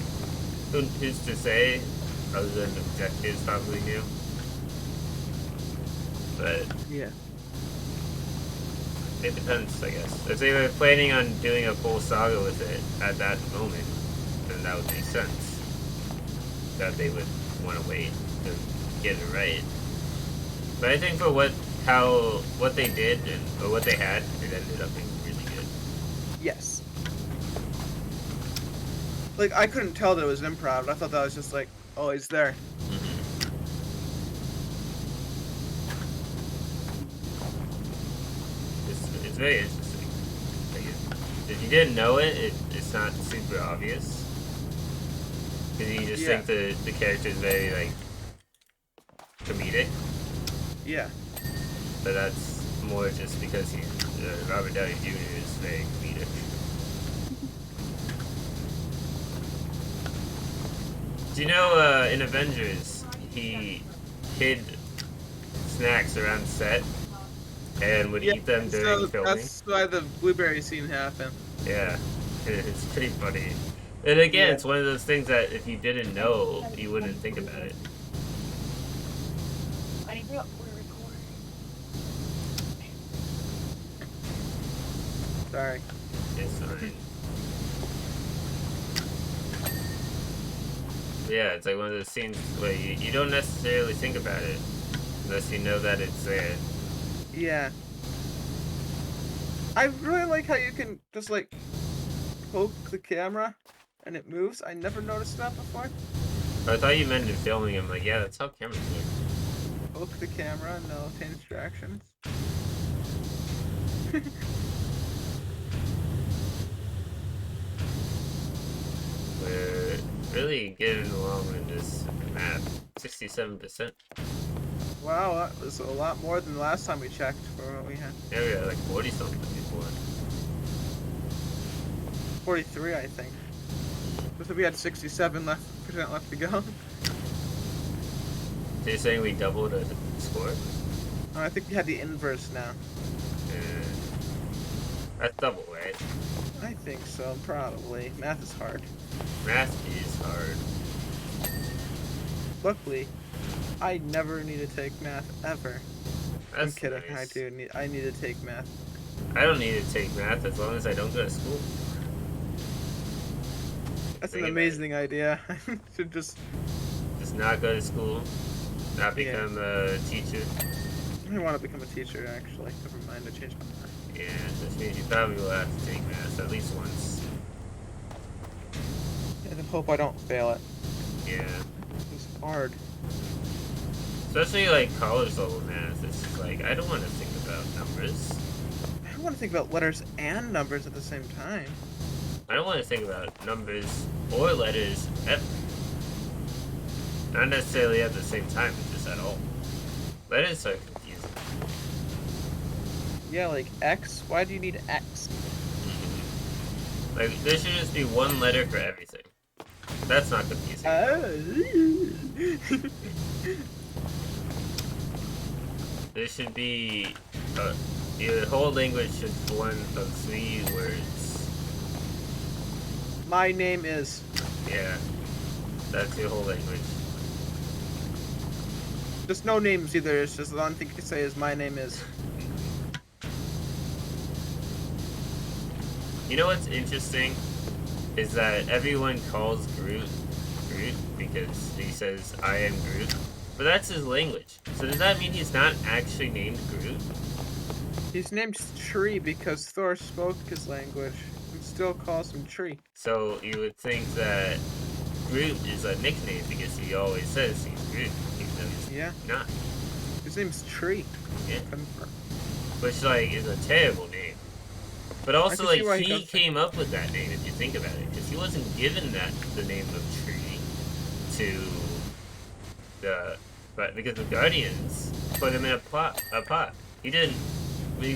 Who's to say, other than the objectives probably knew. But Yeah. it depends, I guess. If they were planning on doing a full saga with it at that moment, then that would make sense. That they would want to wait to get it right. But I think for what they did or what they had, it ended up being really good. Yes. Like, I couldn't tell that it was improv. I thought that was just like, oh, he's there. It's very interesting. Like if you didn't know it, it's not super obvious. Because you just think the character is very, like, comedic. Yeah. But that's more just because Robert Downey Jr. is very comedic. Do you know, in Avengers, he hid snacks around set and would eat them during filming? That's why the blueberry scene happened. Yeah, it's pretty funny. And again, it's one of those things that if you didn't know, you wouldn't think about it. Sorry. It's fine. Yeah, it's like one of those scenes where you don't necessarily think about it unless you know that it's there. Yeah. I really like how you can just, like, poke the camera and it moves. I never noticed that before. I thought you meant in filming. I'm like, yeah, that's how cameras work. Poke the camera, no distractions. We're really getting along in this math. 67%. Wow, that was a lot more than the last time we checked for what we had. Yeah, we had like 40 something before. 43, I think. So we had 67% left to go. So you're saying we doubled the score? Oh, I think we had the inverse now. That's double, right? I think so, probably. Math is hard. Math is hard. Luckily, I never need to take math ever. That's I'm kidding. nice. I need to take math. I don't need to take math as long as I don't go to school. That's Think an about it. amazing idea. Should just Not go to school. Not become a teacher. I want to become a teacher, actually. Never mind, I changed my mind. Yeah, this means you probably will have to take math at least once. And I hope I don't fail it. Yeah. It's hard. Especially like college level math. It's just like, I don't want to think about numbers. I don't want to think about letters and numbers at the same time. I don't want to think about numbers or letters ever. Not necessarily at the same time, just at all. Letters are confusing. Yeah, like X. Why do you need X? Like, there should just be one letter for everything. That's not confusing. There should be your whole language should be one of 3 words. My name is. Yeah, that's your whole language. Just no names either. It's just the only thing you can say is my name is. You know what's interesting is that everyone calls Groot because he says I am Groot, but that's his language. So does that mean he's not actually named Groot? He's named Tree because Thor spoke his language and still calls him Tree. So you would think that Groot is a nickname because he always says he's Groot, even though he's not. His name's Tree. Yeah. Confirmed. Which, like, is a terrible name. But also, like, he he came up with that name, if you think about it. Because he wasn't given the name of Tree because the Guardians put him in a pot. He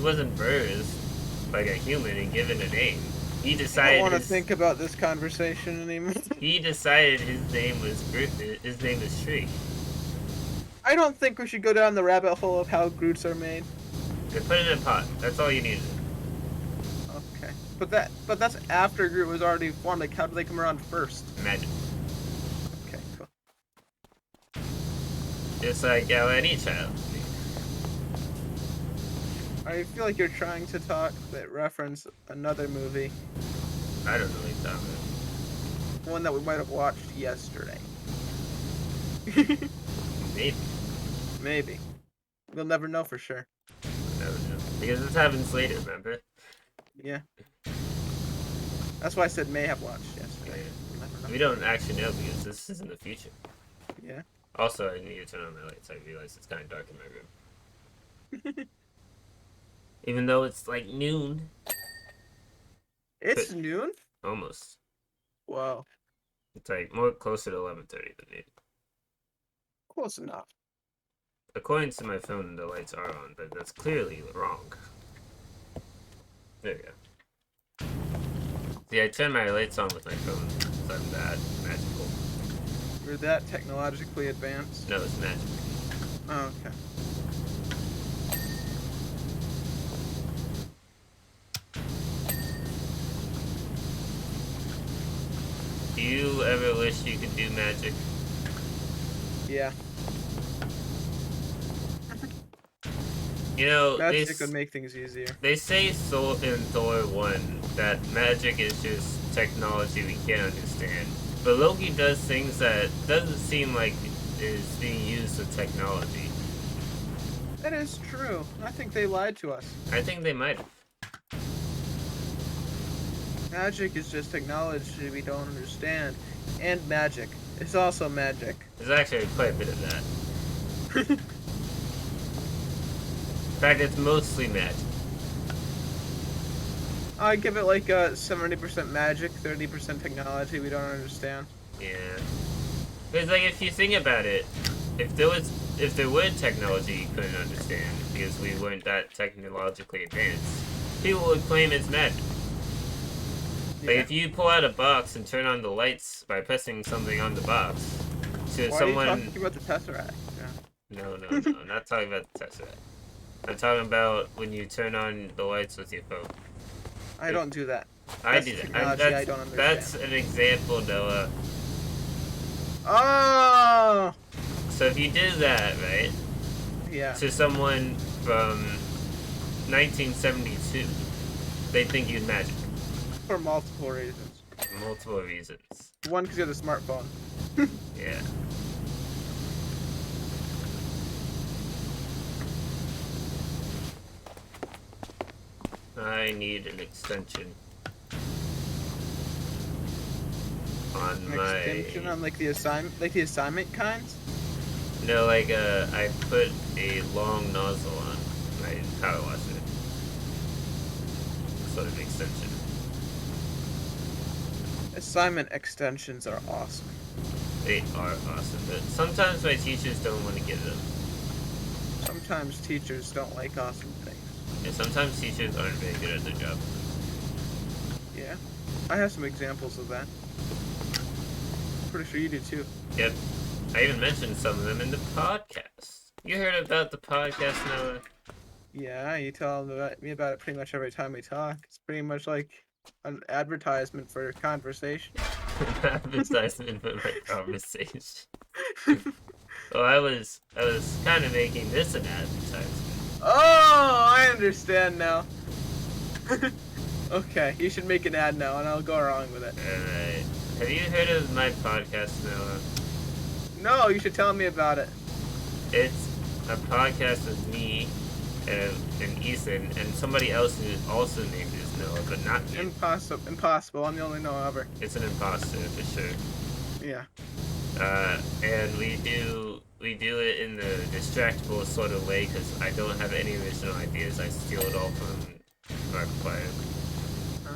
wasn't birthed like a human and given a name. He decided. I don't want to think about this conversation anymore. He decided his name was Tree. I don't think we should go down the rabbit hole of how Groots are made. They put it in a pot. That's all you need. Okay. But that's after Groot was already formed. Like, how do they come around first? Magic. Okay, cool. Just like any child. I feel like you're trying to talk that reference another movie. I don't know what you're talking about. One that we might have watched yesterday. Maybe. Maybe. We'll never know for sure. Never know. Because this happens later, remember? Yeah. That's why I said may have watched yesterday. Yeah. We'll never know. We don't actually know because this is in the future. Yeah. Also, I need to turn on my lights. I realize it's kind of dark in my room. Even though it's like noon. It's noon? Almost. Wow. It's like more closer to 11:30 than 8. Close enough. According to my phone, the lights are on, but that's clearly wrong. There we go. See, I turn my lights on with my phone, so I'm that magical. You're that technologically advanced? No, it's magic. Oh, okay. Do you ever wish you could do magic? Yeah. You know, Magic would make things easier. they say in Thor 1 that magic is just technology we can't understand. But Loki does things that doesn't seem like is being used with technology. That is true. I think they lied to us. I think they might have. Magic is just technology we don't understand. And magic. It's also magic. There's actually quite a bit of that. In fact, it's mostly magic. I give it like a 70% magic, 30% technology we don't understand. Yeah. Because like if you think about it, if there were technology you couldn't understand because we weren't that technologically advanced, people would claim it's magic. Like if you pull out a box and turn on the lights by pressing something on the box, to Why someone. are you talking about the Tesseract? Yeah. No, I'm not talking about the Tesseract. I'm talking about when you turn on the lights with your phone. I don't do that. I That's do that. technology I don't understand. That's an example, Noah. Oh! So if you did that, right, Yeah. to someone from 1972, they think you'd magic. For multiple reasons. Multiple reasons. One, because you have a smartphone. Yeah. I need an extension on An my. extension on like the assignment kinds? No, like I put a long nozzle on my power washer. Sort of extension. Assignment extensions are awesome. They are awesome, but sometimes my teachers don't want to give them. Sometimes teachers don't like awesome things. And sometimes teachers aren't very good at their job. Yeah. I have some examples of that. Pretty sure you do too. Yep. I even mentioned some of them in the podcast. You heard about the podcast, Noah? Yeah, you tell me about it pretty much every time we talk. It's pretty much like an advertisement for conversation. Advertisement for my conversation. Well, I was kind of making this an advertisement. Oh, I understand now. Okay, you should make an ad now, and I'll go along with it. Alright. Have you heard of my podcast, Noah? No, you should tell me about it. It's a podcast with me and Ethan and somebody else who also named is Noah, but not me. Impossible. I'm the only Noah ever. It's an imposter for sure. Yeah. And we do it in the distractible sort of way because I don't have any original ideas. I steal it all from Markipliers. Huh.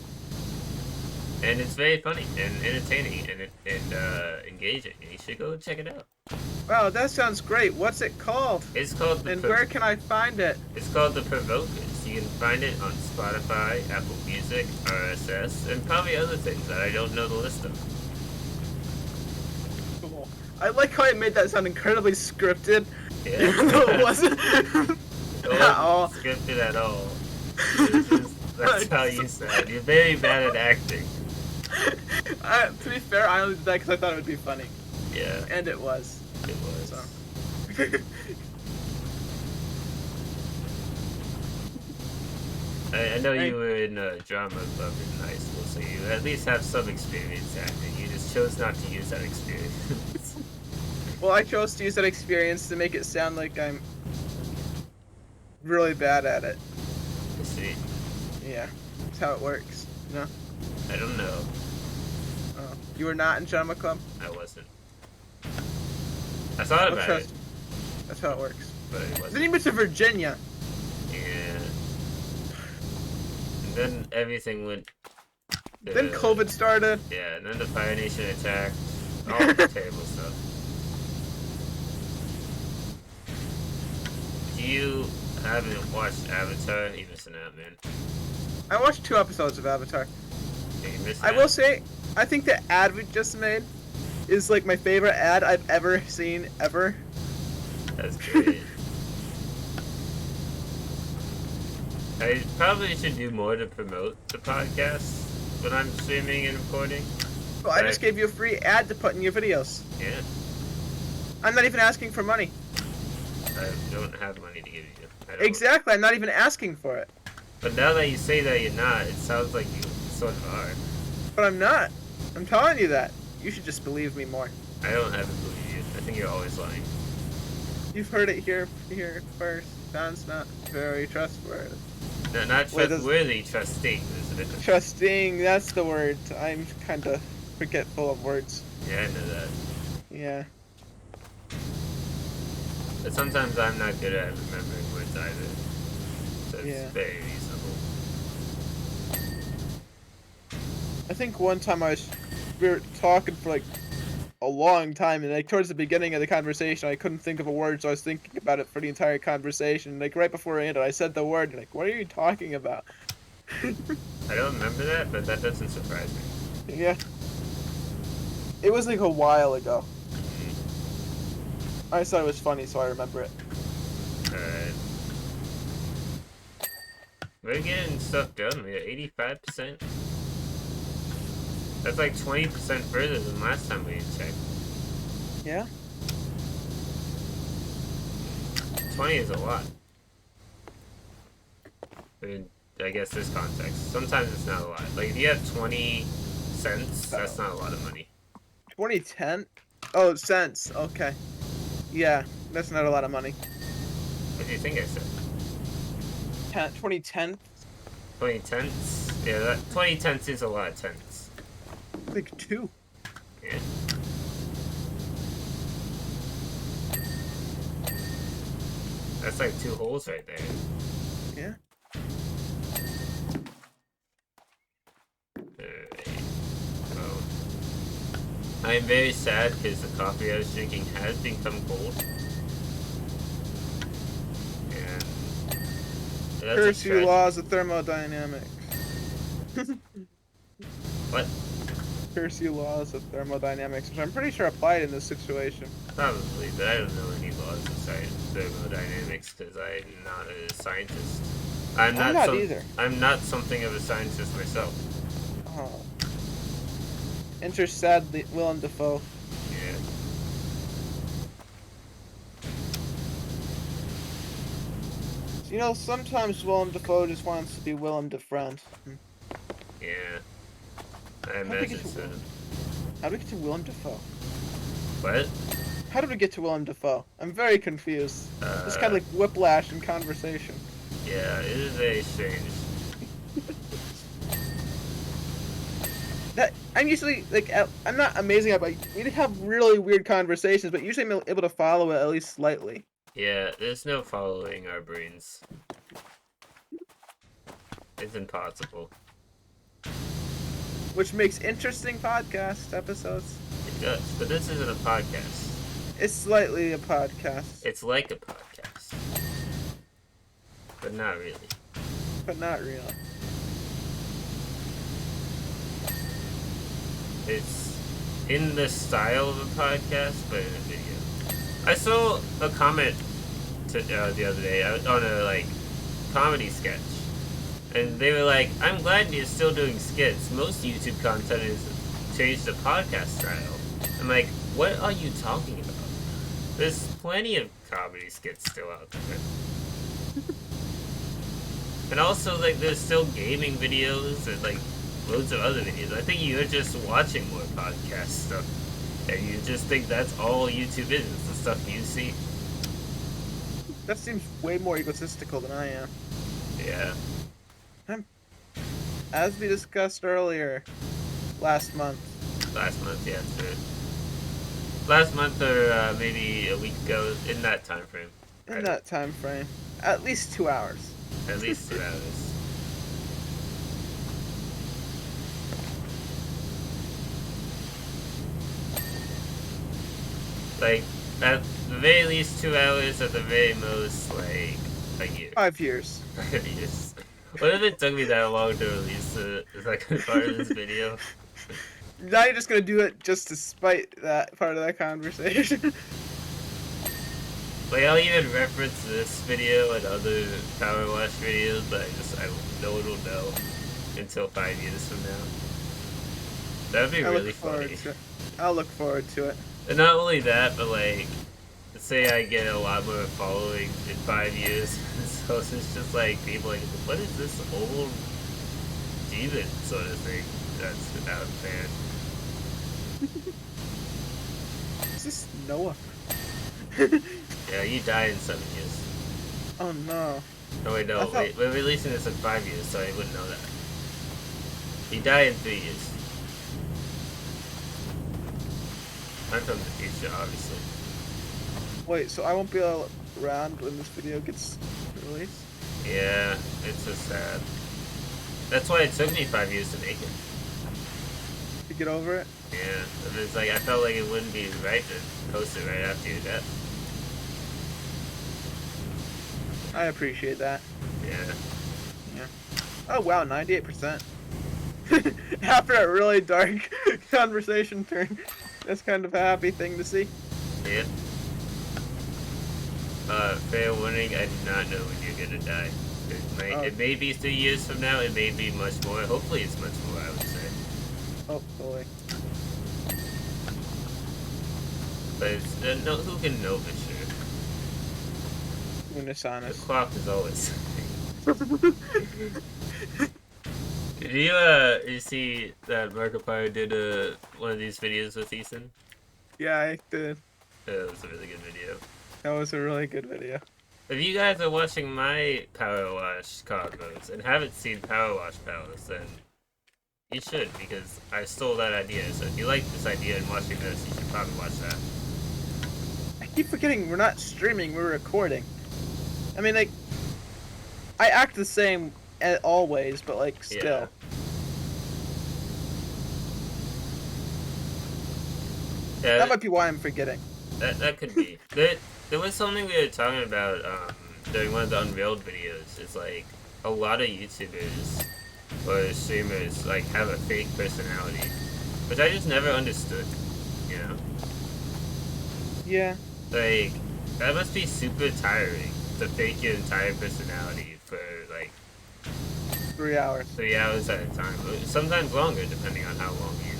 And it's very funny and entertaining and engaging. And you should go check it out. Wow, that sounds great. What's it called? It's called And where can I find it? It's called The Provokers. You can find it on Spotify, Apple Music, RSS, and probably other things that I don't know the list of. Cool. I like how I made that sound incredibly scripted, Yeah. even though it wasn't It at all. wasn't scripted at all. It's just, that's how you sound. You're very bad at acting. To be fair, I only did that because I thought it would be funny, Yeah, and it was. it was. So. I know you were in a drama club in high school, so you at least have some experience acting. You just chose not to use that experience. Well, I chose to use that experience to make it sound like I'm really bad at it. I see. Yeah, that's how it works. You know? I don't know. Oh, you were not in drama club? I wasn't. I thought Well, about trust it, me. That's how it works. but it Then wasn't. you moved to Virginia. Yeah. And then everything went. Then COVID started. Yeah, and then the Fire Nation attacked. All the terrible stuff. You haven't watched Avatar? You missing out, man. I watched 2 episodes of Avatar. Yeah, you missing I out. will say, I think the ad we just made is like my favorite ad I've ever seen ever. That's great. I probably should do more to promote the podcast when I'm streaming and recording. Well, I Right. just gave you a free ad to put in your videos. Yeah, I'm not even asking for money. I don't have money to give you. I don't. Exactly, I'm not even asking for it. But now that you say that you're not, it sounds like you sort of are. But I'm not. I'm telling you that. You should just believe me more. I don't ever believe you. I think you're always lying. You've heard it here first. Sounds not very trustworthy. No, not Wait, does- trustworthy, trusting. There's a difference. Trusting, that's the word. I'm kind of forgetful of words. Yeah, I know that. Yeah. But sometimes I'm not good at remembering words either. So it's Yeah. very reasonable. I think one time we were talking for like a long time, and like towards the beginning of the conversation, I couldn't think of a word, so I was thinking about it for the entire conversation. Like right before I ended, I said the word, and like, what are you talking about? I don't remember that, but that doesn't surprise me. Yeah. It was like a while ago. I just thought it was funny, so I remember it. Alright. We're getting stuff done. We're at 85%. That's like 20% further than last time we checked. Yeah. 20 is a lot. I guess this context. Sometimes it's not a lot. Like if you have 20 cents, that's not a lot of money. 2010? Oh, cents. Okay. Yeah, that's not a lot of money. What do you think I said? 2010? 20 tenths? Yeah, that 20 tenths is a lot of tenths. Like 2. Yeah. That's like 2 holes right there. Yeah. Alright. Well, I am very sad because the coffee I was drinking has become cold. And that's Curse a you tragedy. laws of thermodynamics. What? Curse you laws of thermodynamics, which I'm pretty sure applied in this situation. Probably, but I don't know any laws of thermodynamics because I'm not a scientist. I'm I'm not either. I'm not something of a scientist myself. Oh. Enter sadly Willem Dafoe. Yeah. You know, sometimes Willem Dafoe just wants to be Willem Defriend. Yeah. I How did we imagine get to so. Willem? How did we get to Willem Dafoe? What? How did we get to Willem Dafoe? I'm very confused. It's kind of like whiplash in conversation. Yeah, it is very strange. That I'm usually like I'm not amazing at, but we have really weird conversations, but usually I'm able to follow it at least slightly. Yeah, there's no following our brains. It's impossible. Which makes interesting podcast episodes. It does, but this isn't a podcast. It's slightly a podcast, It's like a podcast. But not really. but not really. It's in the style of a podcast, but in a video. I saw a comment the other day on a like comedy sketch, and they were like, "I'm glad you're still doing skits. Most YouTube content is changed to podcast style." I'm like, "What are you talking about? There's plenty of comedy skits still out there." And also, like, there's still gaming videos and like loads of other videos. I think you're just watching more podcast stuff, and you just think that's all YouTube is. It's the stuff you see. That seems way more egotistical than I am. Yeah. As we discussed earlier, last month. Last month, yeah, true. Last month or maybe a week ago, in that time frame. In that time frame. At least 2 hours. At least 2 hours. Like, at the very least 2 hours, at the very most, like, a year. 5 years. 5 years. What if it took me that long to release the second part of this video? Now you're just gonna do it just to spite that part of that conversation. Like, I'll even reference this video and other Powerwash videos, but no one will know until 5 years from now. That'd be really funny. I'll look forward to it. And not only that, but like, let's say I get a lot more following in 5 years, so it's just like people like, what is this old demon sort of thing that's out there? Is this Noah? Yeah, you die in 7 years. Oh no. No, wait, no, wait, we're releasing this in 5 years, so I wouldn't know that. You die in 3 years. I'm from the future, obviously. Wait, so I won't be around when this video gets released? Yeah, it's so sad. That's why it took me 5 years to make it. To get over it? Yeah, and it's like, I felt like it wouldn't be right to post it right after your death. I appreciate that. Yeah. Yeah. Oh wow, 98%. After a really dark conversation turn, that's kind of a happy thing to see. Yep. Fair warning, I do not know when you're gonna die. It may be 3 years from now, it may be much more. Hopefully it's much more, I would say. Hopefully. But it's, no, who can know for sure? When it's The honest. clock is always. Did you see that Markiplier did one of these videos with Ethan? Yeah, I did. It was a really good video. That was a really good video. If you guys are watching my Powerwash Convos and haven't seen Powerwash Palace, then you should, because I stole that idea. So if you like this idea and watching this, you should probably watch that. I keep forgetting we're not streaming, we're recording. I mean, like, I act the same always, but like, still. Yeah. Yeah, That might be why I'm forgetting. that could be. There was something we were talking about during one of the Unveiled videos. It's like a lot of YouTubers or streamers like have a fake personality, which I just never understood. You know? Yeah. Like, that must be super tiring to fake your entire personality for like 3 hours. 3 hours at a time. Sometimes longer, depending on how long you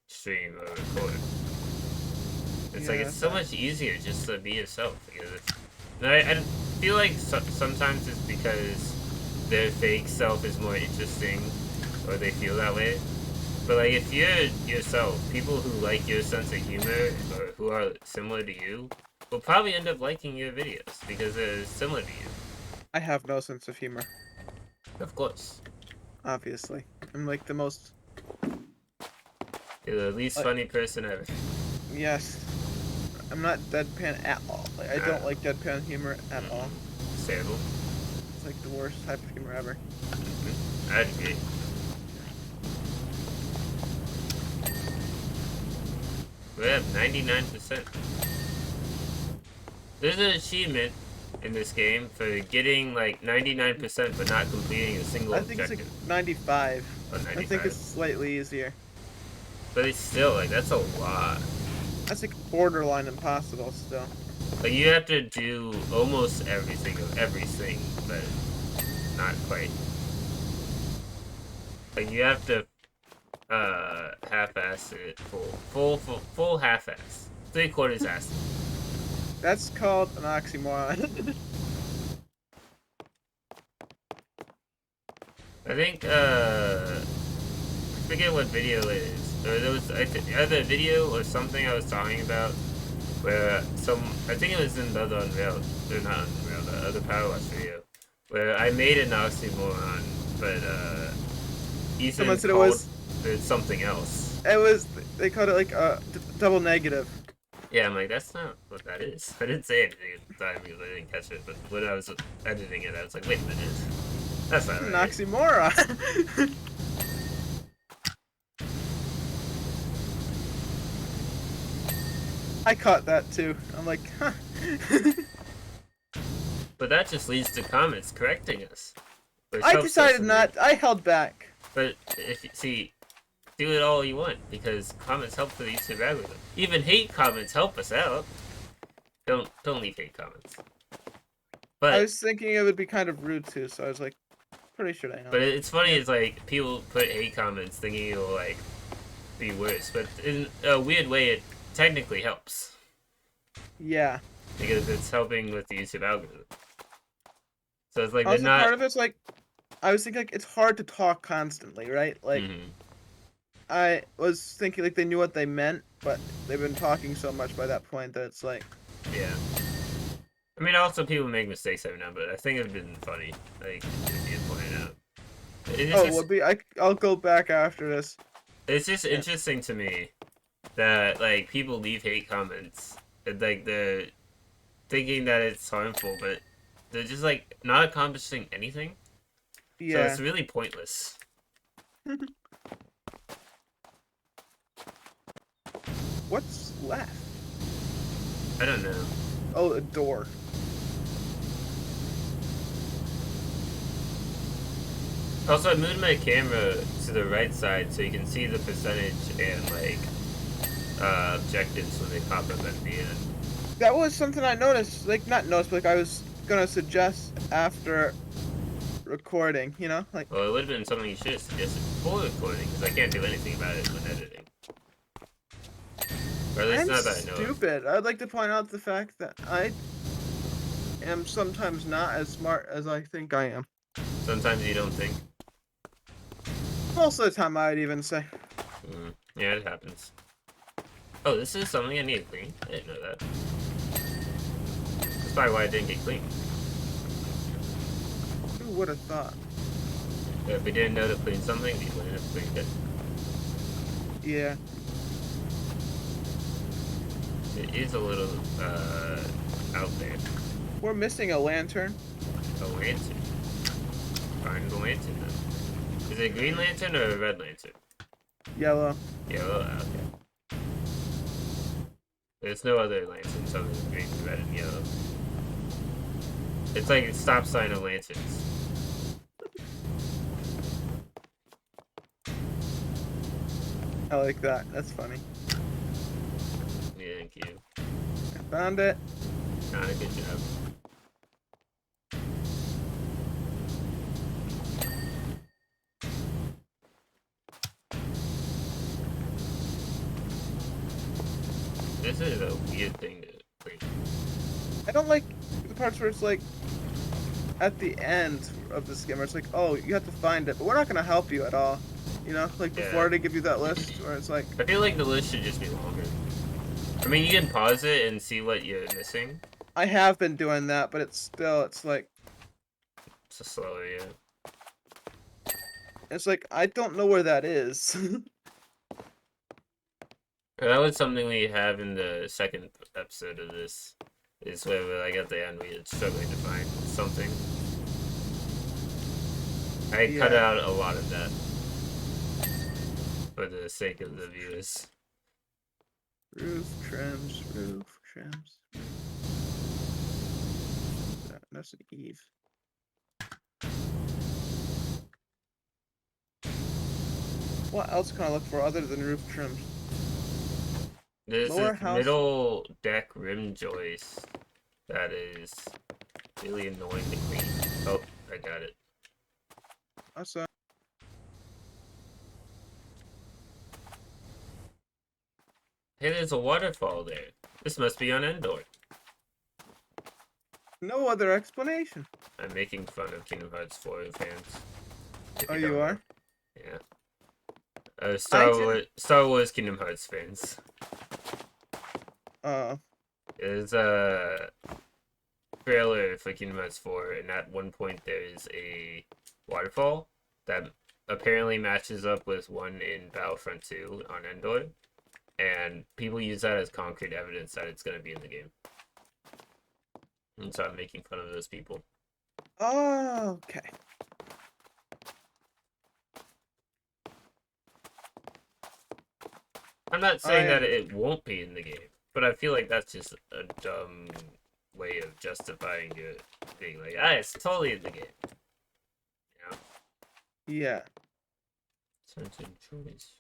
stream or record. It's like, it's so much easier just to be yourself. Because I feel like sometimes it's because their fake self is more interesting, or they feel that way. But like, if you're yourself, people who like your sense of humor, or who are similar to you, will probably end up liking your videos, because they're similar to you. I have no sense of humor. Of course. Obviously. I'm like the most... You're the least funny person ever. Yes. I'm not deadpan at all. Like, I don't like deadpan humor at all. Understandable. It's like the worst type of humor ever. I'd agree. We have 99%. There's an achievement in this game for getting like 99% but not completing a single I think objective. it's like 95. Oh, 95. I think it's slightly easier. But it's still, like, that's a lot. That's like borderline impossible still. Like, you have to do almost everything of everything, but not quite. Like, you have to, half-ass it, full half-ass. 3/4 ass. That's called an oxymoron. I think, I forget what video it is. There was either a video or something I was talking about where I think it was in the other Unreal, or not Unreal, the other Powerwash video, where I made an oxymoron, but, Ethan Someone said called it something else. They called it like a double negative. Yeah, I'm like, that's not what that is. I didn't say anything at the time because I didn't catch it, but when I was editing it, I was like, wait a minute. That's not An right. oxymoron. I caught that too. I'm like, huh. But that just leads to comments correcting us. Which I helps us decided in not. I held back. But if you see, do it all you want because comments help for the YouTube algorithm. Even hate comments help us out. Don't leave hate comments. But I was thinking it would be kind of rude too, so I was like, pretty sure I know. But it's funny, it's like people put hate comments thinking it'll like be worse, but in a weird way, it technically helps Yeah. because it's helping with the YouTube algorithm. So it's like they're Also, not. part of it's like, I was thinking like it's hard to talk constantly, right? Like, I was thinking like they knew what they meant, but they've been talking so much by that point that it's like, Yeah. I mean, also people make mistakes every now, but I think it's been funny, like you pointed out. I'll go back after this. It's just interesting to me that like people leave hate comments, and, like they're thinking that it's harmful, but they're just like not accomplishing anything. Yeah. So it's really pointless. What's left? I don't know. Oh, a door. Also, I moved my camera to the right side so you can see the percentage and like objectives when they pop up at the end. That was something I noticed. Like, not noticed, but like I was gonna suggest after recording. You know, like. Well, it would have been something you should have suggested before recording because I can't do anything about it when editing. Or at least not that I know of. Stupid. I'd like to point out the fact that I am sometimes not as smart as I think I am. Sometimes you don't think. Most of the time, I'd even say. Yeah, it happens. Oh, this is something I need to clean. I didn't know that. That's probably why I didn't get clean. Who would have thought? If we didn't know to clean something, we wouldn't have cleaned it. Yeah. It is a little, out there. We're missing a lantern. A lantern. Find the lantern then. Is it a green lantern or a red lantern? Yellow. Yellow? Okay. There's no other lanterns other than green, red, and yellow. It's like a stop sign of lanterns. I like that. That's funny. Yeah, thank you. I found it. Not a good job. This is a weird thing to clean. I don't like the parts where it's like at the end of the skimmer. It's like, oh, you have to find it, but we're not gonna help you at all. You know, like before they give you that list, where it's like. I feel like the list should just be longer. I mean, you can pause it and see what you're missing. I have been doing that, but it's like. It's a slower, yeah. It's like I don't know where that is. That was something we have in the second episode of this. Is where we're like at the end we were struggling to find something. I cut out a lot of that for the sake of the viewers. Roof trims. That's an Eve. What else can I look for other than roof trims? There's Lower this house. middle deck rim joist that is really annoying to clean. Oh, I got it. Awesome. Hey, there's a waterfall there. This must be on Endor. No other explanation. I'm making fun of Kingdom Hearts 4 fans. If Oh, don't you know. are? Yeah. I didn't- Star Wars Kingdom Hearts fans. There's a trailer for Kingdom Hearts 4, and at one point there's a waterfall that apparently matches up with one in Battlefront 2 on Endor, and people use that as concrete evidence that it's going to be in the game. And so I'm making fun of those people. Oh, okay. I'm not saying that it won't be in the game, but I feel like that's just a dumb way of justifying it being like, it's totally in the game. You know? Yeah. Certain choice.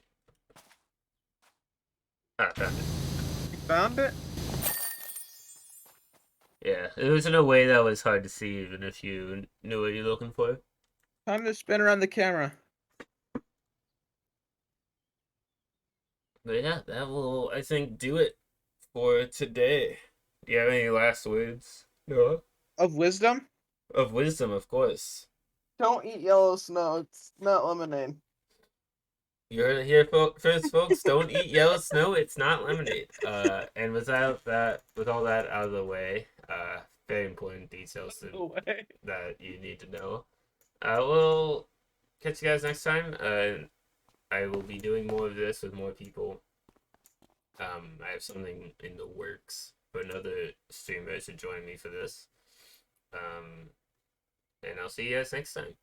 Found it. You found it? Yeah, it was in a way that was hard to see even if you knew what you're looking for. Time to spin around the camera. But yeah, that will, I think, do it for today. Do you have any last words? No. Of wisdom? Of wisdom, of course. Don't eat yellow snow. It's not lemonade. You heard it here first, folks. Don't eat yellow snow. It's not lemonade. And with all that out of the way, very important details that you need to know. We'll catch you guys next time. I will be doing more of this with more people. I have something in the works for another streamer to join me for this. And I'll see you guys next time.